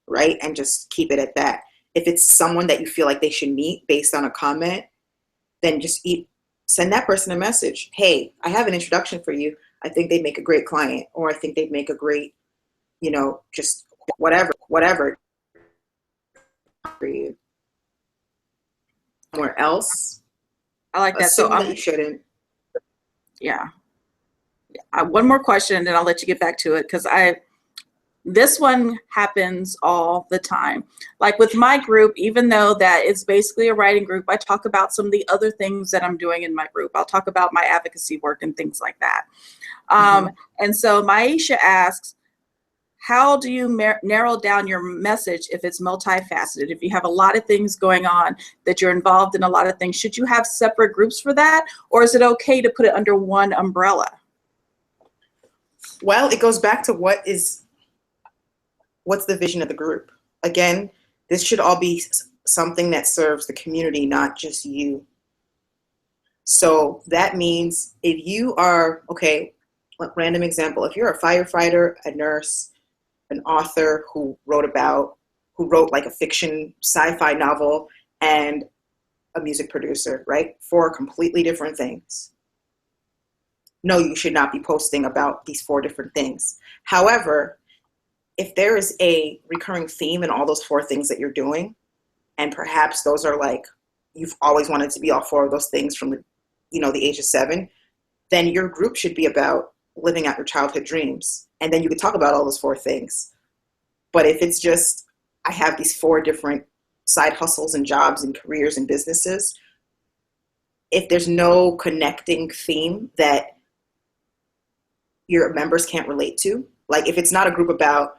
right? And just keep it at that. If it's someone that you feel like they should meet based on a comment, then just send that person a message. Hey, I have an introduction for you. I think they'd make a great client, or I think they'd make a great, just whatever for you. Somewhere else.
I like that.
Assume that you shouldn't.
Yeah. One more question and then I'll let you get back to it because this one happens all the time. Like with my group, even though that it's basically a writing group, I talk about some of the other things that I'm doing in my group. I'll talk about my advocacy work and things like that. And so Maisha asks, how do you narrow down your message if it's multifaceted? If you have a lot of things going on, that you're involved in a lot of things, should you have separate groups for that? Or is it okay to put it under one umbrella?
Well, it goes back to what's the vision of the group. Again, this should all be something that serves the community, not just you. So that means if you are, random example, if you're a firefighter, a nurse, an author who wrote like a fiction sci-fi novel, and a music producer, right? 4 completely different things. No, you should not be posting about these 4 different things. However, if there is a recurring theme in all those 4 things that you're doing, and perhaps those are like, you've always wanted to be all 4 of those things from the age of 7, then your group should be about living out your childhood dreams. And then you could talk about all those 4 things. But if it's just, I have these 4 different side hustles and jobs and careers and businesses, if there's no connecting theme that your members can't relate to, like if it's not a group about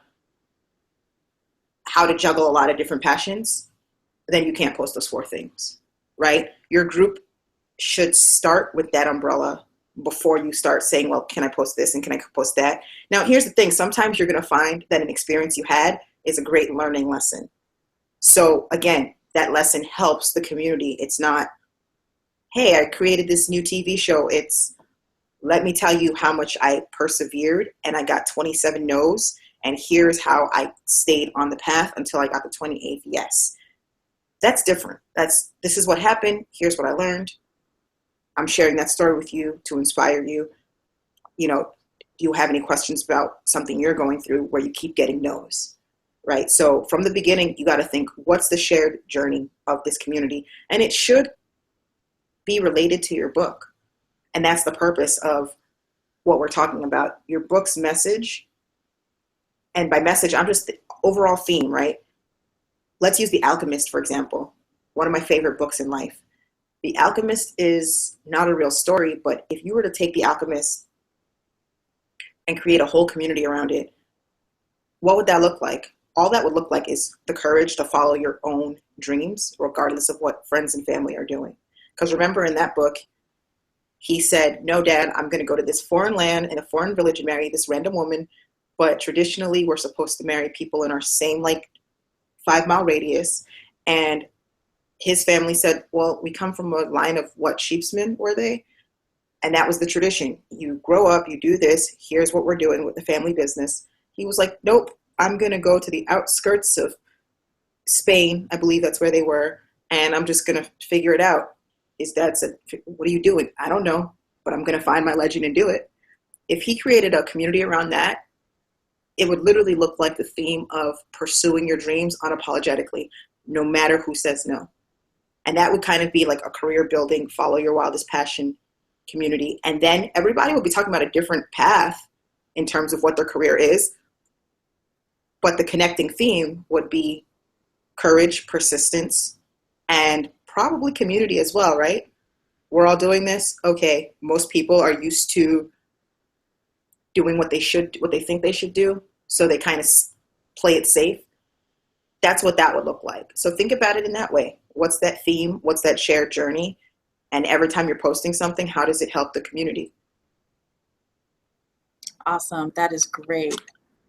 how to juggle a lot of different passions, then you can't post those 4 things, right? Your group should start with that umbrella before you start saying, well, can I post this and can I post that? Now, here's the thing. Sometimes you're going to find that an experience you had is a great learning lesson. So again, that lesson helps the community. It's not, hey, I created this new TV show. It's, let me tell you how much I persevered and I got 27 no's. And here's how I stayed on the path until I got the 28th yes. That's different. This is what happened. Here's what I learned. I'm sharing that story with you to inspire you. Do you have any questions about something you're going through where you keep getting no's, right? So from the beginning, you got to think, what's the shared journey of this community? And it should be related to your book. And that's the purpose of what we're talking about. Your book's message, and by message, I'm just the overall theme, right? Let's use The Alchemist, for example. One of my favorite books in life. The Alchemist is not a real story, but if you were to take The Alchemist and create a whole community around it, what would that look like? All that would look like is the courage to follow your own dreams, regardless of what friends and family are doing. Because remember, in that book, he said, no, Dad, I'm going to go to this foreign land in a foreign village and marry this random woman. But traditionally, we're supposed to marry people in our same 5-mile radius. And his family said, well, we come from a line of what, sheepsmen were they? And that was the tradition. You grow up, you do this. Here's what we're doing with the family business. He was like, nope, I'm going to go to the outskirts of Spain. I believe that's where they were. And I'm just going to figure it out. His dad said, what are you doing? I don't know, but I'm going to find my legend and do it. If he created a community around that, it would literally look like the theme of pursuing your dreams unapologetically, no matter who says no. And that would kind of be like a career building, follow your wildest passion community. And then everybody will be talking about a different path in terms of what their career is. But the connecting theme would be courage, persistence, and probably community as well, right? We're all doing this. Okay, most people are used to doing what they think they should do. So they kind of play it safe. That's what that would look like. So think about it in that way. What's that theme? What's that shared journey? And every time you're posting something, how does it help the community?
Awesome. That is great.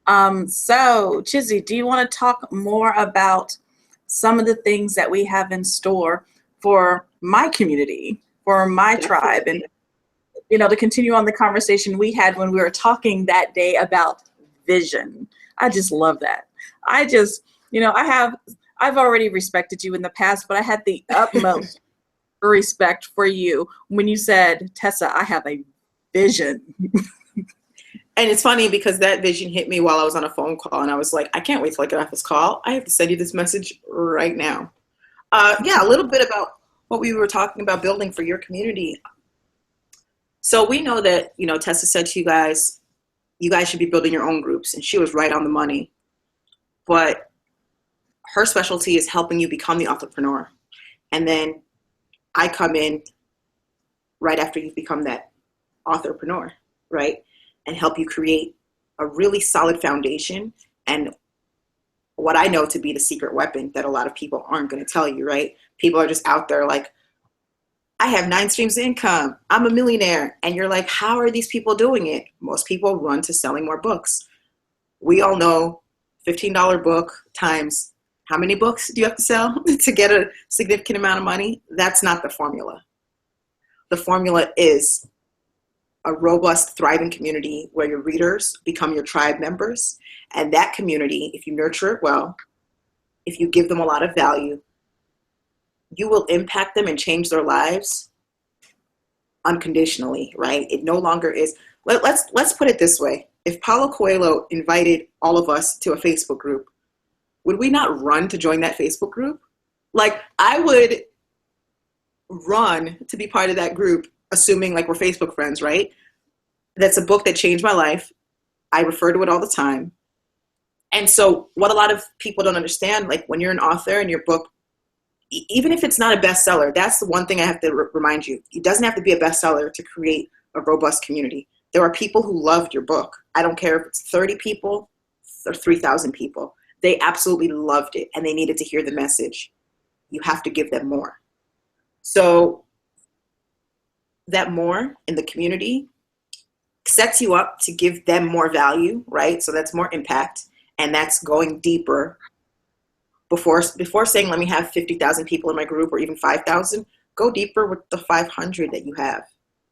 So Chizzy, do you want to talk more about some of the things that we have in store for my community, for my tribe, and to continue on the conversation we had when we were talking that day about vision? I just love that. I've already respected you in the past, but I had the utmost respect for you when you said, Tessa, I have a vision.
And it's funny because that vision hit me while I was on a phone call, and I was like, I can't wait till I get off this call. I have to send you this message right now. A little bit about what we were talking about building for your community. So we know that, Tessa said to you guys should be building your own groups, and she was right on the money. But her specialty is helping you become the authorpreneur. And then I come in right after you've become that authorpreneur, right? And help you create a really solid foundation and what I know to be the secret weapon that a lot of people aren't going to tell you, right? People are just out there like, I have 9 streams of income. I'm a millionaire. And you're like, how are these people doing it? Most people run to selling more books. We all know $15 book times how many books do you have to sell to get a significant amount of money? That's not the formula. The formula is a robust, thriving community where your readers become your tribe members. And that community, if you nurture it well, if you give them a lot of value, you will impact them and change their lives unconditionally, right? It no longer is, let's put it this way. If Paulo Coelho invited all of us to a Facebook group, would we not run to join that Facebook group? Like, I would run to be part of that group, assuming like we're Facebook friends, right? That's a book that changed my life. I refer to it all the time. And so what a lot of people don't understand, like when you're an author and your book, even if it's not a bestseller, that's the one thing I have to remind you. It doesn't have to be a bestseller to create a robust community. There are people who loved your book. I don't care if it's 30 people or 3,000 people. They absolutely loved it and they needed to hear the message. You have to give them more. So that more in the community sets you up to give them more value, right? So that's more impact, and that's going deeper. Before saying, let me have 50,000 people in my group or even 5,000, go deeper with the 500 that you have.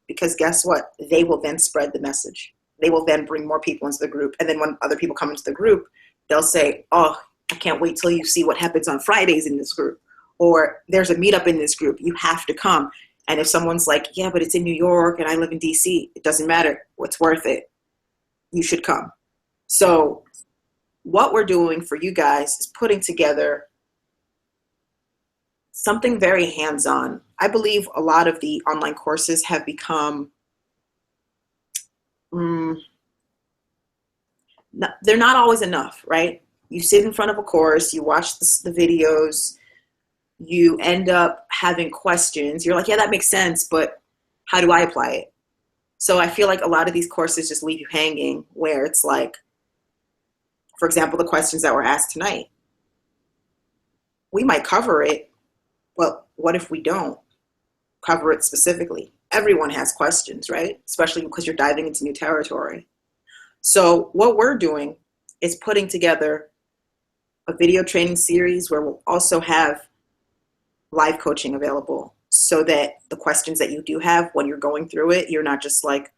Because guess what? They will then spread the message. They will then bring more people into the group. And then when other people come into the group, they'll say, oh, I can't wait till you see what happens on Fridays in this group. Or there's a meetup in this group. You have to come. And if someone's like, yeah, but it's in New York and I live in DC, it doesn't matter. It's worth it. You should come. So what we're doing for you guys is putting together something very hands-on I believe a lot of the online courses have become, they're not always enough, right? You sit in front of a course, you watch the videos, you end up having questions. You're like, yeah, that makes sense, but how do I apply it? So I feel like a lot of these courses just leave you hanging, where it's like, for example, the questions that were asked tonight. We might cover it, but what if we don't cover it specifically? Everyone has questions, right? Especially because you're diving into new territory. So what we're doing is putting together a video training series where we'll also have live coaching available, so that the questions that you do have when you're going through it, you're not just like,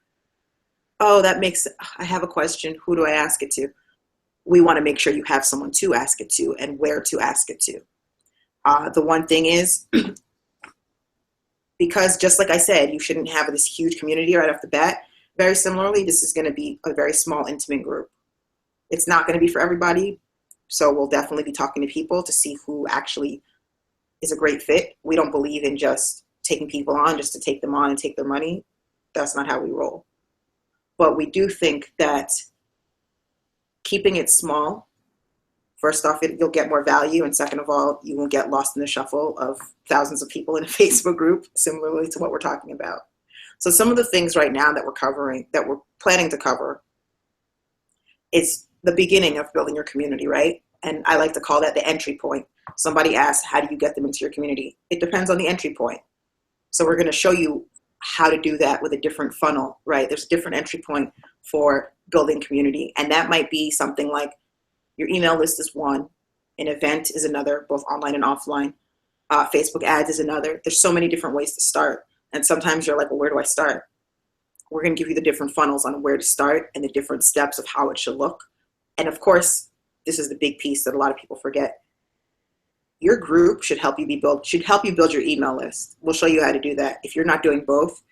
oh, I have a question. Who do I ask it to? We want to make sure you have someone to ask it to and where to ask it to. The one thing is, because just like I said, you shouldn't have this huge community right off the bat. Very similarly, this is going to be a very small, intimate group. It's not going to be for everybody. So we'll definitely be talking to people to see who actually is a great fit. We don't believe in just taking people on just to take them on and take their money. That's not how we roll. But we do think that keeping it small, first off, you'll get more value. And second of all, you won't get lost in the shuffle of thousands of people in a Facebook group, similarly to what we're talking about. So some of the things right now that we're planning to cover is the beginning of building your community, right? And I like to call that the entry point. Somebody asks, how do you get them into your community? It depends on the entry point. So we're going to show you how to do that with a different funnel, right? There's a different entry point for building community. And that might be something like your email list is one, an event is another, both online and offline. Facebook ads is another. There's so many different ways to start. And sometimes you're like, well, where do I start? We're going to give you the different funnels on where to start and the different steps of how it should look. And of course, this is the big piece that a lot of people forget. Your group should help you build your email list. We'll show you how to do that. If you're not doing both,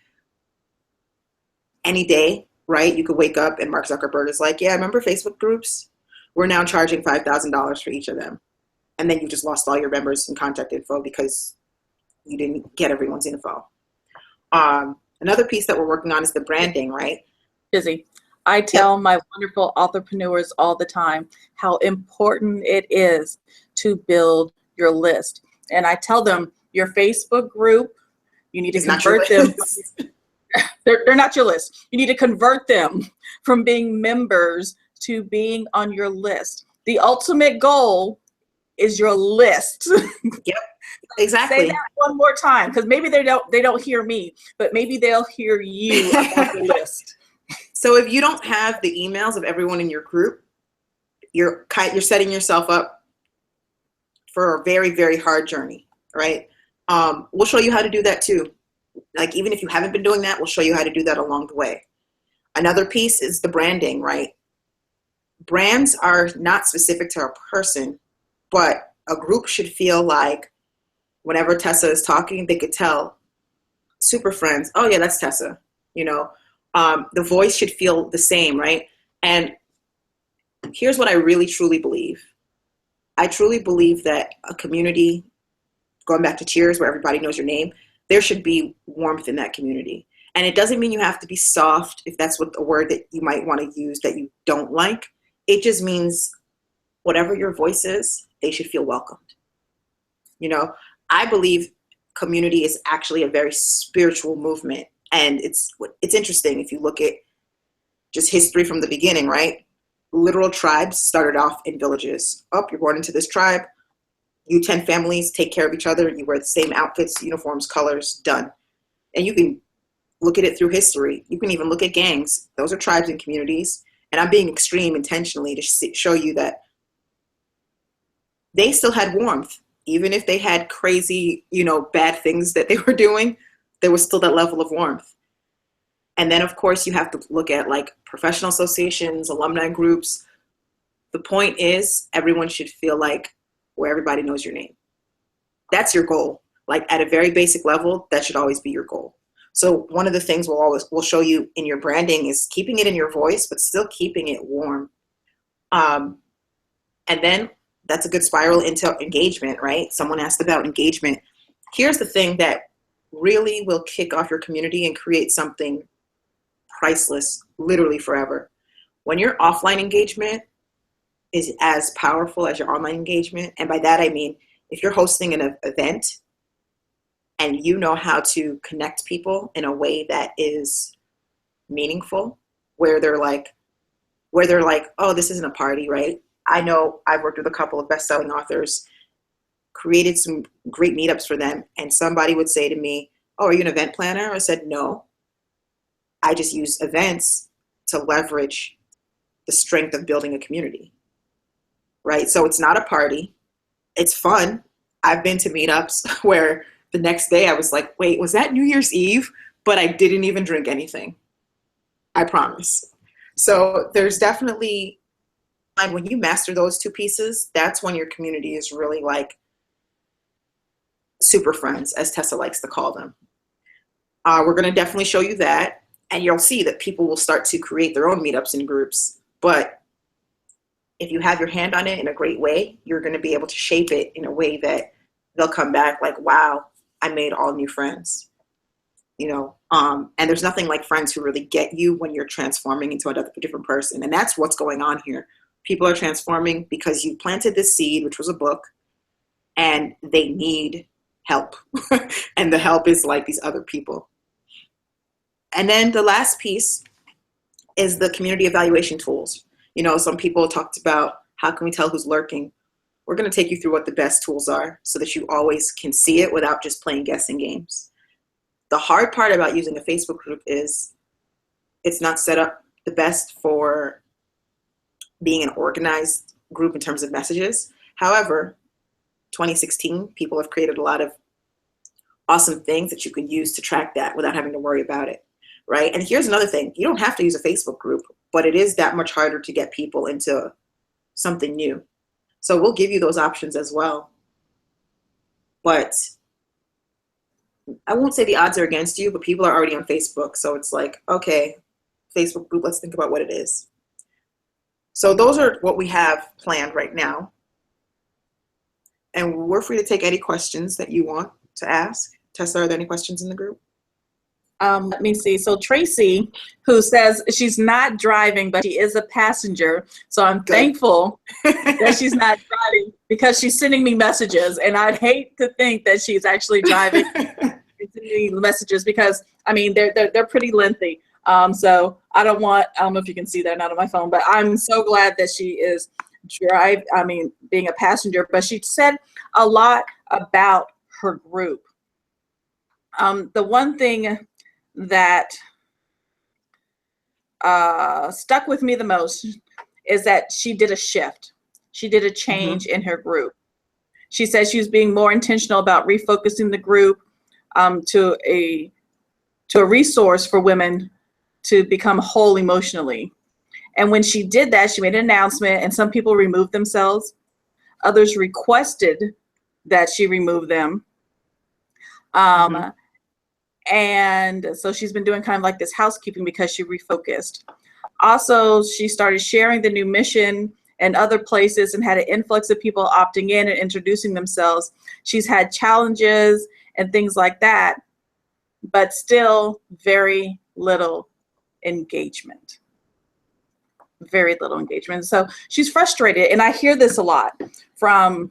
any day, right? You could wake up and Mark Zuckerberg is like, yeah, remember Facebook groups? We're now charging $5,000 for each of them. And then you just lost all your members and contact info because you didn't get everyone's info. Another piece that we're working on is the branding, right?
Busy. I tell my wonderful authorpreneurs all the time how important it is to build your list. And I tell them your Facebook group, you need to convert them. They're not your list. You need to convert them from being members to being on your list. The ultimate goal is your list.
Yep, exactly.
Say that one more time, because maybe they don't hear me, but maybe they'll hear you about the list.
So if you don't have the emails of everyone in your group, you're setting yourself up for a very, very hard journey, right? We'll show you how to do that too. Like, even if you haven't been doing that, we'll show you how to do that along the way. Another piece is the branding, right? Brands are not specific to a person, but a group should feel like whenever Tessa is talking, they could tell, super friends, oh yeah, that's Tessa, you know? The voice should feel the same, right? And here's what I really, truly believe. I truly believe that a community, going back to Cheers, where everybody knows your name, there should be warmth in that community. And it doesn't mean you have to be soft, if that's what the word that you might want to use that you don't like. It just means whatever your voice is, they should feel welcomed. You know, I believe community is actually a very spiritual movement. And it's interesting if you look at just history from the beginning, right? Literal tribes started off in villages. Oh, you're born into this tribe. You 10 families take care of each other. You wear the same outfits, uniforms, colors, done. And you can look at it through history. You can even look at gangs. Those are tribes and communities. And I'm being extreme intentionally to show you that they still had warmth. Even if they had crazy, bad things that they were doing, there was still that level of warmth. And then, of course, you have to look at like professional associations, alumni groups. The point is everyone should feel like where everybody knows your name. That's your goal. Like at a very basic level, that should always be your goal. So one of the things we'll show you in your branding is keeping it in your voice, but still keeping it warm. And then that's a good spiral into engagement, right? Someone asked about engagement. Here's the thing that really will kick off your community and create something priceless, literally forever. When your offline engagement is as powerful as your online engagement, and by that I mean if you're hosting an event and you know how to connect people in a way that is meaningful, where they're like, oh, this isn't a party, right? I know I've worked with a couple of best-selling authors, created some great meetups for them, and somebody would say to me, oh, are you an event planner? I said, no. I just use events to leverage the strength of building a community, right? So it's not a party. It's fun. I've been to meetups where the next day I was like, wait, was that New Year's Eve? But I didn't even drink anything. I promise. So there's definitely, and when you master those two pieces, that's when your community is really like super friends, as Tessa likes to call them. We're going to definitely show you that, and you'll see that people will start to create their own meetups and groups. But if you have your hand on it in a great way, you're going to be able to shape it in a way that they'll come back like, wow, I made all new friends. You know, and there's nothing like friends who really get you when you're transforming into a different person. And that's what's going on here. People are transforming because you planted this seed, which was a book, and they need help. And the help is like these other people. And then the last piece is the community evaluation tools. You know, some people talked about how can we tell who's lurking? We're going to take you through what the best tools are so that you always can see it without just playing guessing games. The hard part about using a Facebook group is it's not set up the best for being an organized group in terms of messages. However, 2016, people have created a lot of awesome things that you can use to track that without having to worry about it, right? And here's another thing. You don't have to use a Facebook group, but it is that much harder to get people into something new. So we'll give you those options as well. But I won't say the odds are against you, but people are already on Facebook. So it's like, okay, Facebook group, let's think about what it is. So those are what we have planned right now. And we're free to take any questions that you want to ask. Tessa, are there any questions in the group?
Let me see. So Tracy, who says she's not driving, but she is a passenger. So I'm thankful that she's not driving because she's sending me messages. And I'd hate to think that she's actually driving and sending me messages because, I mean, they're pretty lengthy. So I don't know if you can see that, not on my phone, but I'm so glad that she is being a passenger. But she said a lot about her group. The one thing that stuck with me the most is that she did a shift. She did a change in her group. She said she was being more intentional about refocusing the group to a resource for women to become whole emotionally. And when she did that, she made an announcement, and some people removed themselves. Others requested that she remove them. And so she's been doing kind of like this housekeeping because she refocused. Also, she started sharing the new mission in other places and had an influx of people opting in and introducing themselves. She's had challenges and things like that, but still very little engagement. Very little engagement. So she's frustrated. And I hear this a lot from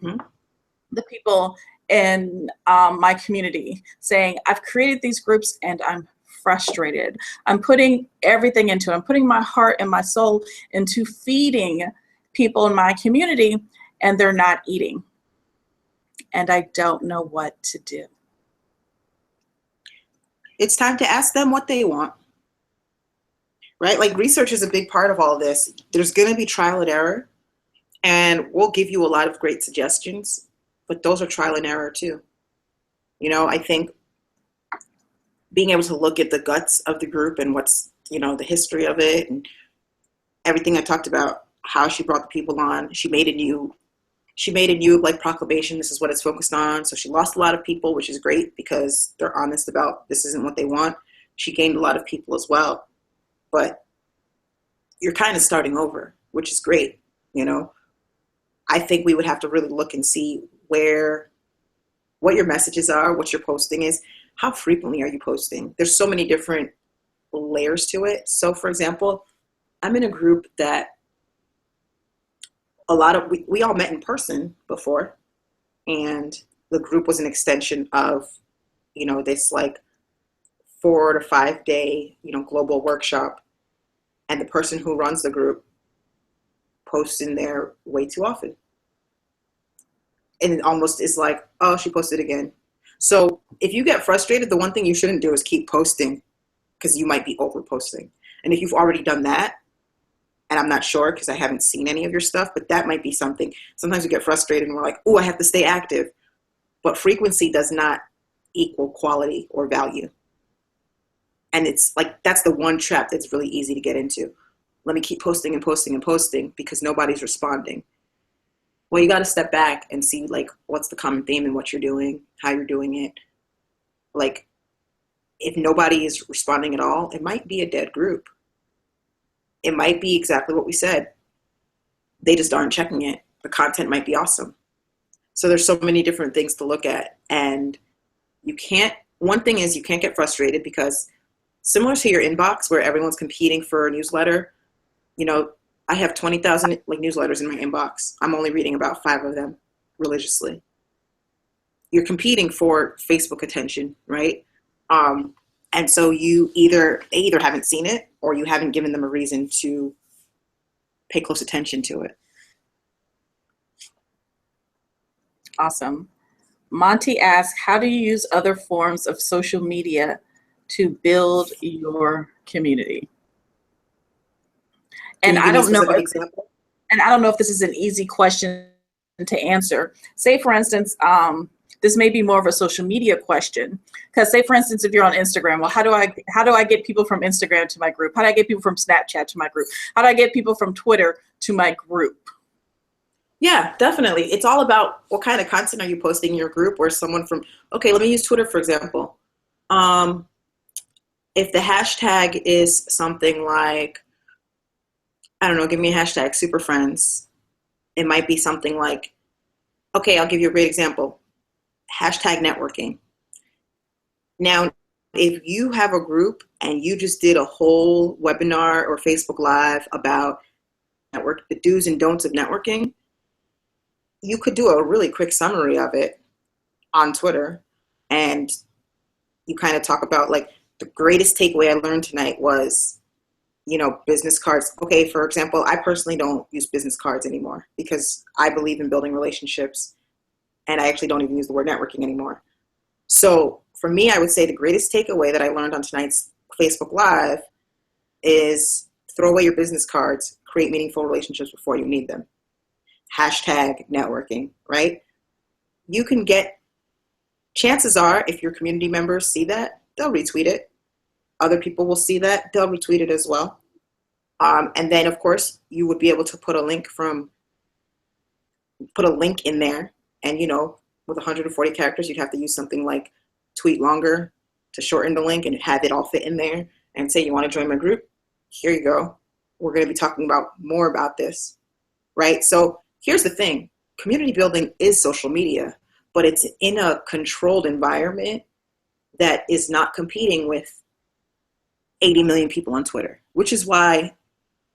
the people in my community saying, I've created these groups and I'm frustrated. I'm putting everything into it. I'm putting my heart and my soul into feeding people in my community and they're not eating. And I don't know what to do.
It's time to ask them what they want, right? Like research is a big part of all this. There's going to be trial and error, and we'll give you a lot of great suggestions, but those are trial and error too. You know, I think being able to look at the guts of the group and what's, you know, the history of it and everything I talked about, how she brought the people on. She made a new like proclamation. This is what it's focused on. So she lost a lot of people, which is great because they're honest about this isn't what they want. She gained a lot of people as well, but you're kind of starting over, which is great. You know, I think we would have to really look and see what your messages are, what your posting is. how frequently are you posting? There's so many different layers to it. So for example, I'm in a group that we all met in person before, and the group was an extension of, this like 4 to 5 day, global workshop. And the person who runs the group posts in there way too often. And it almost is like, oh, she posted again. So if you get frustrated, the one thing you shouldn't do is keep posting, because you might be over posting. And if you've already done that, and I'm not sure because I haven't seen any of your stuff, but that might be something. Sometimes we get frustrated and we're like, oh, I have to stay active. But frequency does not equal quality or value. And it's like, that's the one trap that's really easy to get into. Let me keep posting and posting and posting because nobody's responding. Well, you got to step back and see like what's the common theme in what you're doing, how you're doing it. Like, if nobody is responding at all, it might be a dead group. It might be exactly what we said. They just aren't checking it. The content might be awesome. So there's so many different things to look at. And one thing is you can't get frustrated, because similar to your inbox where everyone's competing for a newsletter, I have 20,000 like newsletters in my inbox. I'm only reading about 5 of them religiously. You're competing for Facebook attention, right? And so they either haven't seen it, or you haven't given them a reason to pay close attention to it.
Awesome. Monty asks, how do you use other forms of social media to build your community? And I don't know if this is an easy question to answer. Say, for instance, this may be more of a social media question, because say, for instance, if you're on Instagram, well, how do I get people from Instagram to my group? How do I get people from Snapchat to my group? How do I get people from Twitter to my group?
Yeah, definitely. It's all about what kind of content are you posting in your group, or someone from, okay, let me use Twitter, for example. If the hashtag is something like, I don't know, give me a hashtag, super friends. It might be something like, okay, I'll give you a great example. Hashtag networking. Now, if you have a group and you just did a whole webinar or Facebook Live about the do's and don'ts of networking, you could do a really quick summary of it on Twitter. And you kind of talk about like, the greatest takeaway I learned tonight was, business cards. Okay, for example, I personally don't use business cards anymore because I believe in building relationships, and I actually don't even use the word networking anymore. So for me, I would say the greatest takeaway that I learned on tonight's Facebook Live is throw away your business cards, create meaningful relationships before you need them. Hashtag networking, right? You can chances are, if your community members see that, they'll retweet it. Other people will see that, they'll retweet it as well. And then, of course, you would be able to put a link in there. And, with 140 characters, you'd have to use something like tweet longer to shorten the link and have it all fit in there and say, you want to join my group? Here you go. We're going to be talking more about this, right? So here's the thing. Community building is social media, but it's in a controlled environment that is not competing with 80 million people on Twitter, which is why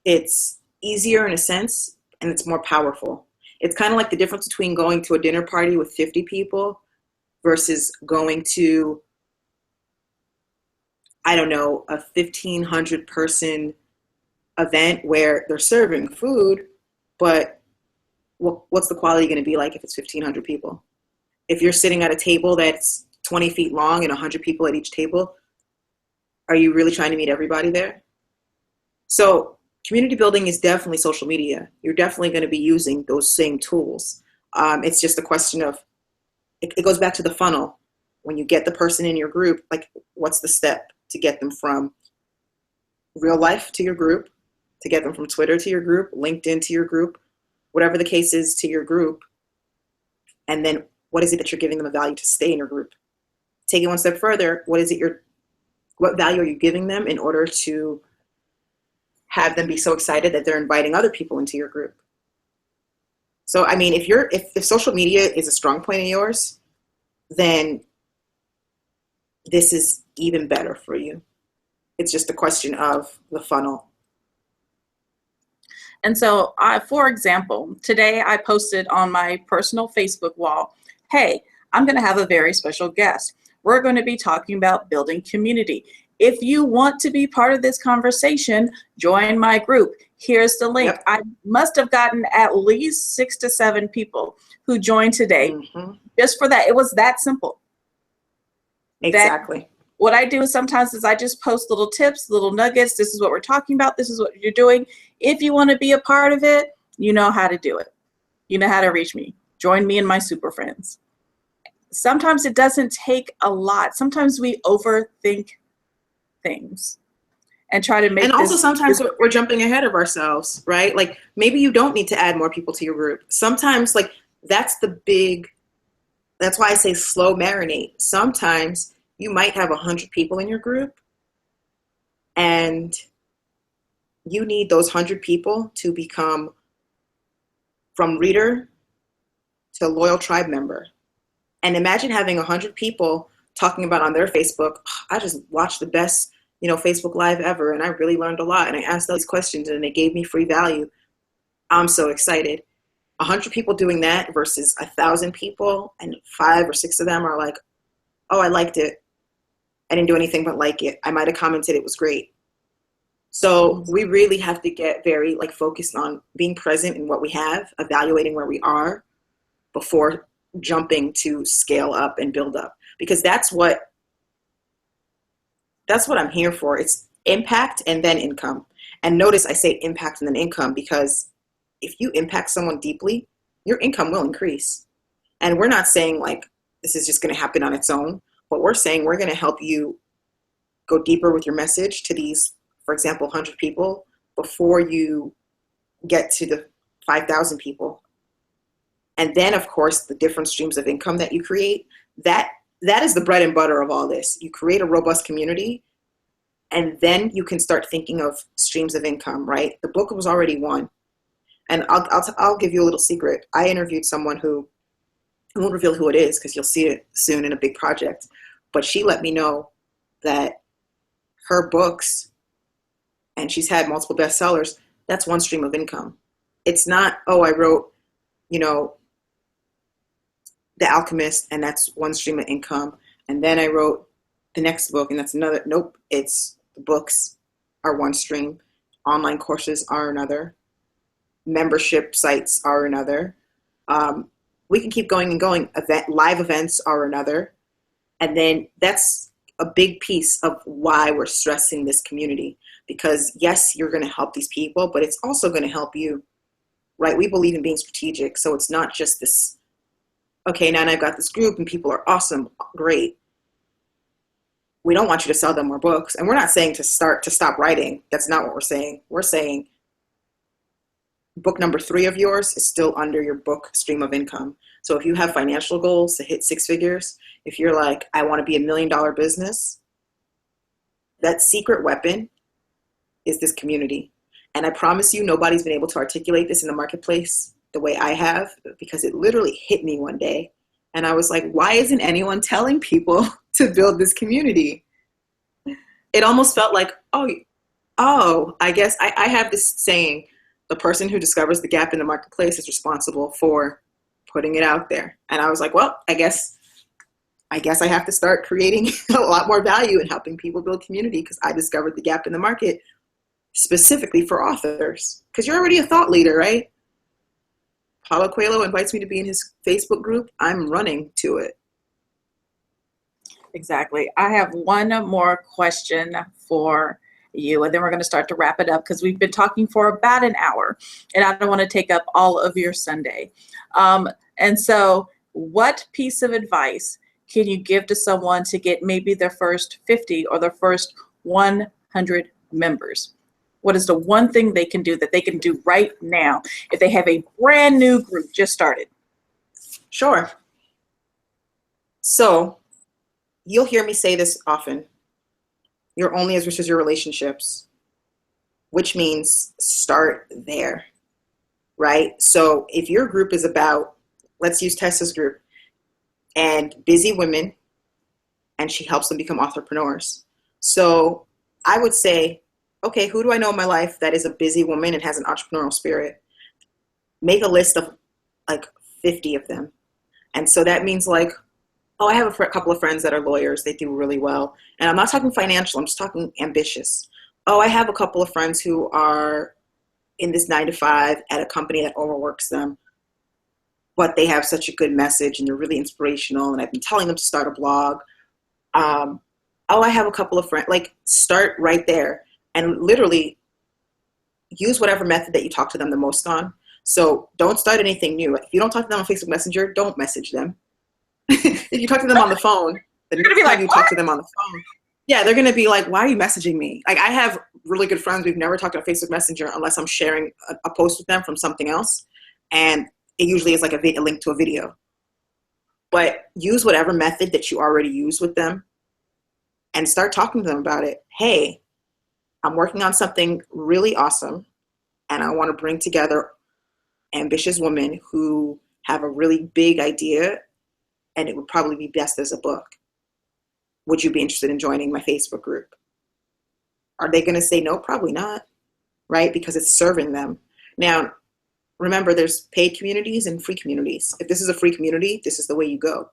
it's easier in a sense, and it's more powerful. It's kind of like the difference between going to a dinner party with 50 people versus going to, I don't know, a 1,500 person event where they're serving food, but what's the quality going to be like if it's 1,500 people? If you're sitting at a table that's 20 feet long and 100 people at each table, are you really trying to meet everybody there? So community building is definitely social media. You're definitely going to be using those same tools. It's just a question of, it goes back to the funnel. When you get the person in your group, like, what's the step to get them from real life to your group, to get them from Twitter to your group, LinkedIn to your group, whatever the case is, to your group. And then what is it that you're giving them a value to stay in your group? Take it one step further. What value are you giving them in order to have them be so excited that they're inviting other people into your group? So, I mean, if social media is a strong point of yours, then this is even better for you. It's just a question of the funnel.
And so, for example, today I posted on my personal Facebook wall, hey, I'm going to have a very special guest. We're going to be talking about building community. If you want to be part of this conversation, join my group. Here's the link.
Yep.
I must have gotten at least 6 to 7 people who joined today just for that. It was that simple.
Exactly.
What I do sometimes is I just post little tips, little nuggets. This is what we're talking about. This is what you're doing. If you want to be a part of it, you know how to do it. You know how to reach me. Join me and my super friends. Sometimes it doesn't take a lot. Sometimes we overthink things and try to make
and also sometimes we're jumping ahead of ourselves, right? Like maybe you don't need to add more people to your group. Sometimes like that's why I say slow marinate. Sometimes you might have 100 people in your group and you need those 100 people to become from reader to loyal tribe member. And imagine having 100 people talking about on their Facebook, I just watched the best, Facebook Live ever, and I really learned a lot. And I asked all these questions, and they gave me free value. I'm so excited. 100 people doing that versus 1,000 people, and 5 or 6 of them are like, oh, I liked it. I didn't do anything but like it. I might have commented it was great. So we really have to get very focused on being present in what we have, evaluating where we are before jumping to scale up and build up, because that's what I'm here for. It's impact and then income. And notice I say impact and then income, because if you impact someone deeply, your income will increase. And we're not saying this is just going to happen on its own, but we're saying we're going to help you go deeper with your message to these, for example, 100 people before you get to the 5,000 people. And then, of course, the different streams of income that you create, that is the bread and butter of all this. You create a robust community, and then you can start thinking of streams of income, right? The book was already one. And I'll give you a little secret. I interviewed someone who, I won't reveal who it is because you'll see it soon in a big project, but she let me know that her books, and she's had multiple bestsellers, that's one stream of income. It's not, oh, I wrote, The Alchemist, and that's one stream of income. And then I wrote the next book, and that's another. Nope, it's the books are one stream. Online courses are another. Membership sites are another. We can keep going and going. Live events are another. And then that's a big piece of why we're stressing this community. Because yes, you're going to help these people, but it's also going to help you, right? We believe in being strategic. So it's not just this, okay, now I've got this group and people are awesome, great. We don't want you to sell them more books. And we're not saying to stop writing. That's not what we're saying. We're saying book number 3 of yours is still under your book stream of income. So if you have financial goals to hit 6 figures, if you're like, I want to be $1 million business, that secret weapon is this community. And I promise you, nobody's been able to articulate this in the marketplace the way I have, because it literally hit me one day. And I was like, why isn't anyone telling people to build this community? It almost felt like, oh, I guess I have this saying, the person who discovers the gap in the marketplace is responsible for putting it out there. And I was like, well, I guess I have to start creating a lot more value and helping people build community, because I discovered the gap in the market specifically for authors. Because you're already a thought leader, right? Paulo Coelho invites me to be in his Facebook group. I'm running to it.
Exactly. I have one more question for you, and then we're going to start to wrap it up, because we've been talking for about an hour, and I don't want to take up all of your Sunday. And so what piece of advice can you give to someone to get maybe their first 50 or their first 100 members? What is the one thing they can do that they can do right now if they have a brand new group just started?
Sure. So you'll hear me say this often. You're only as rich as your relationships, which means start there, right? So if your group is about, let's use Tessa's group, and busy women and she helps them become entrepreneurs. So I would say, okay, who do I know in my life that is a busy woman and has an entrepreneurial spirit? Make a list of like 50 of them. And so that means like, oh, I have a couple of friends that are lawyers. They do really well. And I'm not talking financial. I'm just talking ambitious. Oh, I have a couple of friends who are in this 9-to-5 at a company that overworks them, but they have such a good message and they're really inspirational. And I've been telling them to start a blog. Oh, I have a couple of friends. Like, start right there and literally use whatever method that you talk to them the most on. So don't start anything new. If you don't talk to them on Facebook Messenger, don't message them. If you talk to them on the phone, the next time you talk to them on the phone, yeah, they're going to be like, why are you messaging me? Like, I have really good friends. We've never talked on Facebook Messenger unless I'm sharing a post with them from something else. And it usually is like a link to a video. But use whatever method that you already use with them and start talking to them about it. Hey, I'm working on something really awesome, and I want to bring together ambitious women who have a really big idea, and it would probably be best as a book. Would you be interested in joining my Facebook group? Are they going to say no? Probably not, right? Because it's serving them. Now, remember, there's paid communities and free communities. If this is a free community, this is the way you go.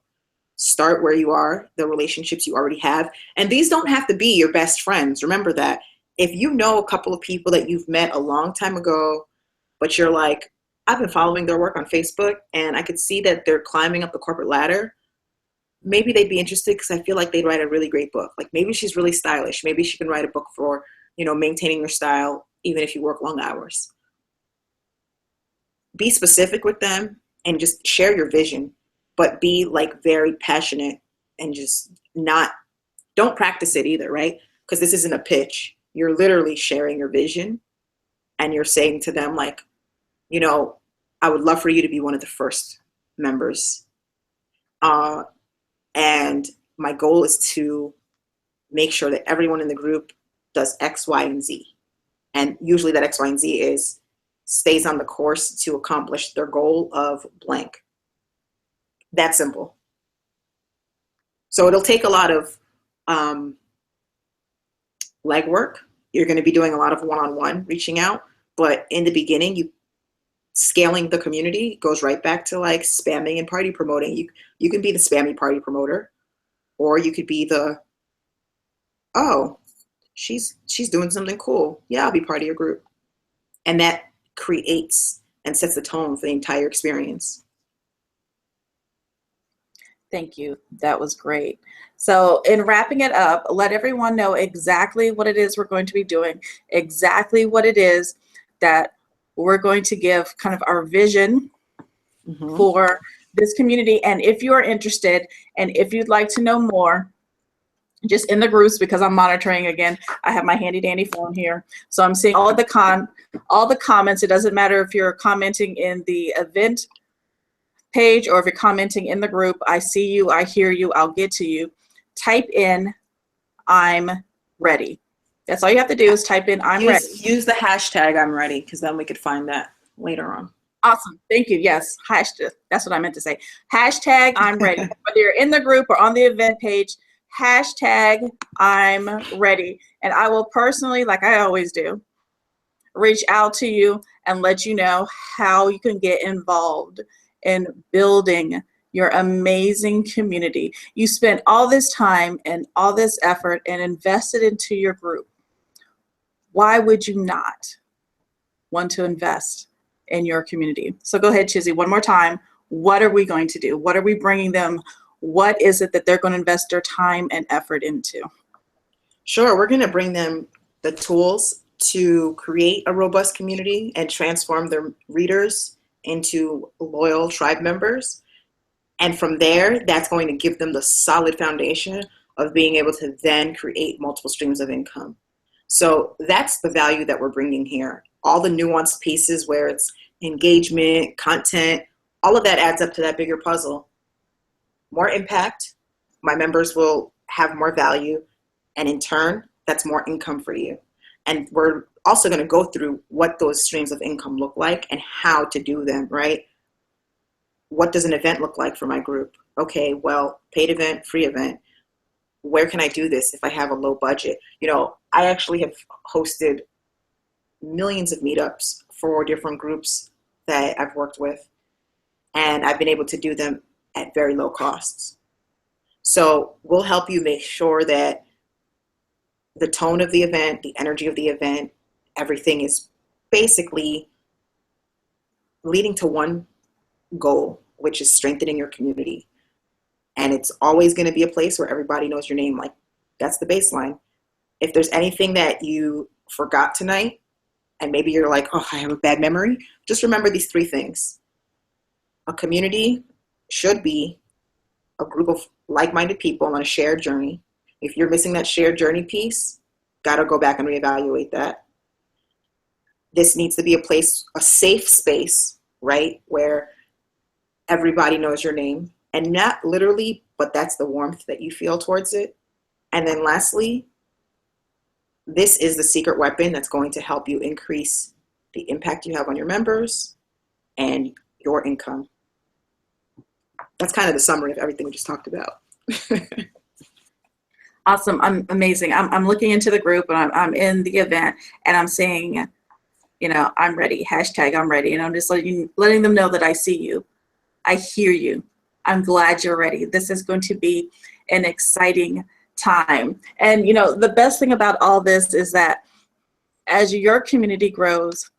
Start where you are, the relationships you already have. And these don't have to be your best friends. Remember that. If you know a couple of people that you've met a long time ago, but you're like, I've been following their work on Facebook and I could see that they're climbing up the corporate ladder, maybe they'd be interested because I feel like they'd write a really great book. Like, maybe she's really stylish. Maybe she can write a book for, maintaining your style, even if you work long hours. Be specific with them and just share your vision, but be like very passionate and just don't practice it either, right? Because this isn't a pitch. You're literally sharing your vision and you're saying to them like, I would love for you to be one of the first members. And my goal is to make sure that everyone in the group does X, Y, and Z. And usually that X, Y, and Z stays on the course to accomplish their goal of blank. That simple. So it'll take a lot of legwork. You're going to be doing a lot of one-on-one reaching out. But in the beginning, scaling the community goes right back to like spamming and party promoting. You can be the spammy party promoter, or you could be the, oh, she's doing something cool. Yeah, I'll be part of your group. And that creates and sets the tone for the entire experience.
Thank you. That was great. So in wrapping it up, let everyone know exactly what it is we're going to be doing, exactly what it is that we're going to give kind of our vision for this community. And if you are interested and if you'd like to know more, just in the groups, because I'm monitoring again, I have my handy dandy phone here. So I'm seeing all the comments. It doesn't matter if you're commenting in the event page or if you're commenting in the group. I see you, I hear you, I'll get to you. Type in, I'm ready. That's all you have to do is type in, I'm ready.
Use the hashtag I'm ready, because then we could find that later on.
Awesome. Thank you. Yes. Hashtag. That's what I meant to say. Hashtag I'm ready. Whether you're in the group or on the event page, hashtag I'm ready. And I will personally, like I always do, reach out to you and let you know how you can get involved in building your amazing community. You spent all this time and all this effort and invested into your group. Why would you not want to invest in your community? So go ahead, Chizzy, one more time. What are we going to do? What are we bringing them? What is it that they're going to invest their time and effort into?
Sure, we're going to bring them the tools to create a robust community and transform their readers into loyal tribe members. And from there, that's going to give them the solid foundation of being able to then create multiple streams of income. So that's the value that we're bringing here. All the nuanced pieces where it's engagement, content, all of that adds up to that bigger puzzle. More impact, my members will have more value, and in turn, that's more income for you. And we're also going to go through what those streams of income look like and how to do them, right? What does an event look like for my group? Okay, well, paid event, free event. where can I do this if I have a low budget? You know, I actually have hosted millions of meetups for different groups that I've worked with, and I've been able to do them at very low costs. So we'll help you make sure that the tone of the event, the energy of the event, everything is basically leading to one goal, which is strengthening your community. And it's always going to be a place where everybody knows your name. Like, that's the baseline. If there's anything that you forgot tonight, and maybe you're like, oh, I have a bad memory, just remember these 3 things. A community should be a group of like-minded people on a shared journey. If you're missing that shared journey piece, got to go back and reevaluate that. This needs to be a place, a safe space, right, where everybody knows your name. And not literally, but that's the warmth that you feel towards it. And then lastly, this is the secret weapon that's going to help you increase the impact you have on your members and your income. That's kind of the summary of everything we just talked about.
Awesome. I'm amazing. I'm looking into the group, and I'm in the event, and I'm saying, you know, I'm ready. Hashtag I'm ready. And I'm just letting them know that I see you. I hear you. I'm glad you're ready. This is going to be an exciting time. And, you know, the best thing about all this is that as your community grows,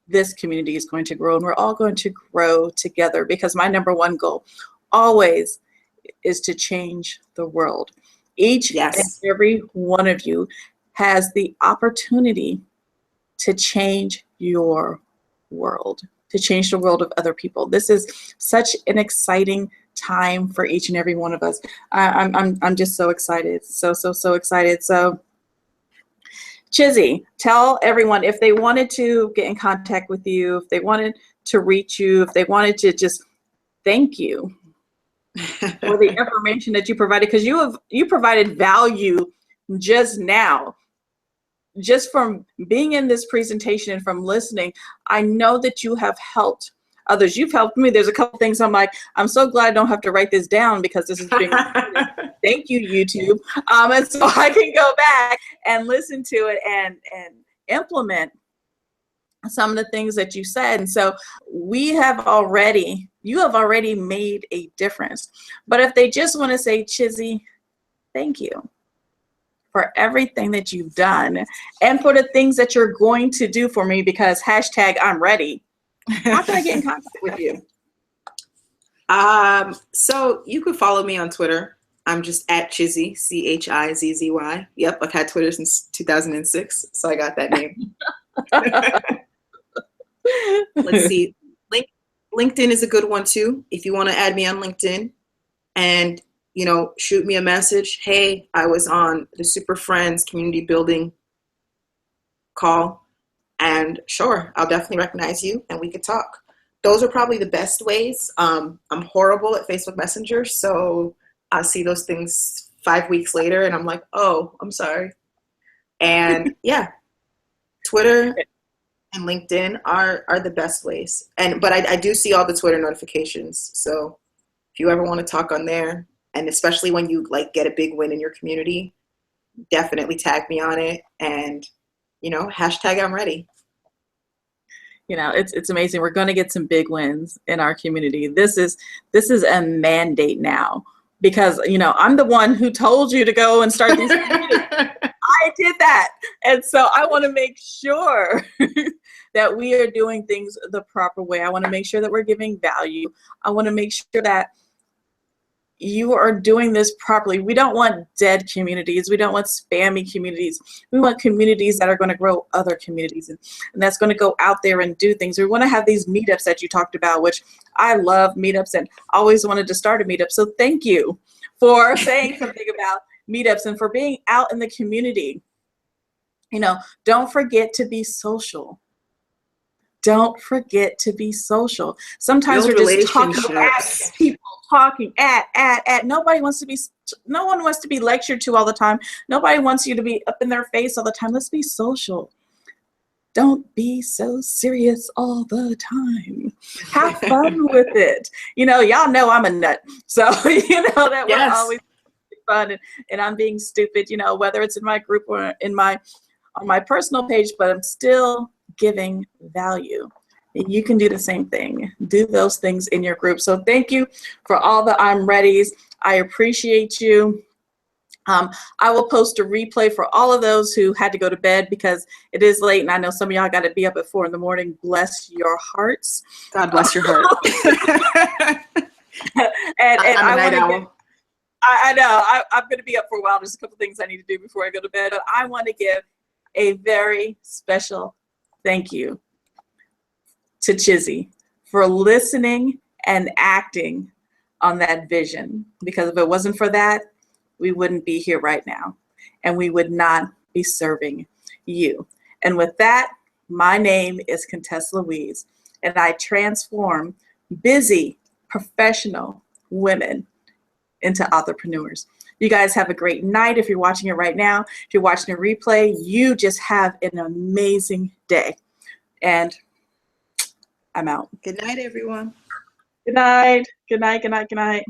this community is going to grow, and we're all going to grow together, because my number one goal always is to change the world. Each and every one of you has the opportunity to change your world, to change the world of other people. This is such an exciting time for each and every one of us. I'm just so excited, so excited. So, Chizzy, tell everyone if they wanted to get in contact with you, if they wanted to reach you, if they wanted to just thank you for the information that you provided, because you provided value just now. Just from being in this presentation and from listening, I know that you have helped others. You've helped me. There's a couple things I'm like, I'm so glad I don't have to write this down, because this is being thank you, YouTube. And so I can go back and listen to it and implement some of the things that you said. And so you have already made a difference. But if they just want to say, Chizzy, thank you for everything that you've done and for the things that you're going to do for me, because hashtag I'm ready, how can I get in contact with you?
So you can follow me on Twitter. I'm just at Chizzy, Chizzy. Yep, I've had Twitter since 2006, so I got that name. Let's see. LinkedIn is a good one too. If you want to add me on LinkedIn and, you know, shoot me a message. Hey, I was on the Super Friends community building call, and sure, I'll definitely recognize you and we could talk. Those are probably the best ways. I'm horrible at Facebook Messenger, so I'll see those things 5 weeks later and I'm like, oh, I'm sorry. And yeah, Twitter and LinkedIn are the best ways. But I do see all the Twitter notifications. So if you ever want to talk on there, and especially when you like get a big win in your community, definitely tag me on it. And, you know, hashtag I'm ready.
You know, it's amazing. We're going to get some big wins in our community. This is a mandate now, because, you know, I'm the one who told you to go and start these communities. I did that. And so I want to make sure that we are doing things the proper way. I want to make sure that we're giving value. I want to make sure that you are doing this properly. We don't want dead communities. We don't want spammy communities. We want communities that are going to grow other communities, and that's going to go out there and do things. We want to have these meetups that you talked about, which I love meetups and always wanted to start a meetup. So thank you for saying something about meetups and for being out in the community. You know, don't forget to be social. Don't forget to be social. Sometimes we're just talking at people, talking at. No one wants to be lectured to all the time. Nobody wants you to be up in their face all the time. Let's be social. Don't be so serious all the time. Have fun with it. You know, y'all know I'm a nut. So, you know, that we're always fun and I'm being stupid, you know, whether it's in my group or on my personal page, but I'm still giving value. You can do the same thing. Do those things in your group. So thank you for all the I'm readies. I appreciate you. I will post a replay for all of those who had to go to bed because it is late and I know some of y'all got to be up at 4 a.m. Bless your hearts.
God bless your heart.
and
I'm a night owl.
I know. I'm going to be up for a while. There's a couple things I need to do before I go to bed. But I want to give a very special thank you to Chizzy for listening and acting on that vision. Because if it wasn't for that, we wouldn't be here right now. And we would not be serving you. And with that, my name is Contessa Louise. And I transform busy, professional women into authorpreneurs. You guys have a great night. If you're watching it right now, if you're watching a replay, you just have an amazing day. And I'm out.
Good night, everyone.
Good night. Good night. Good night. Good night.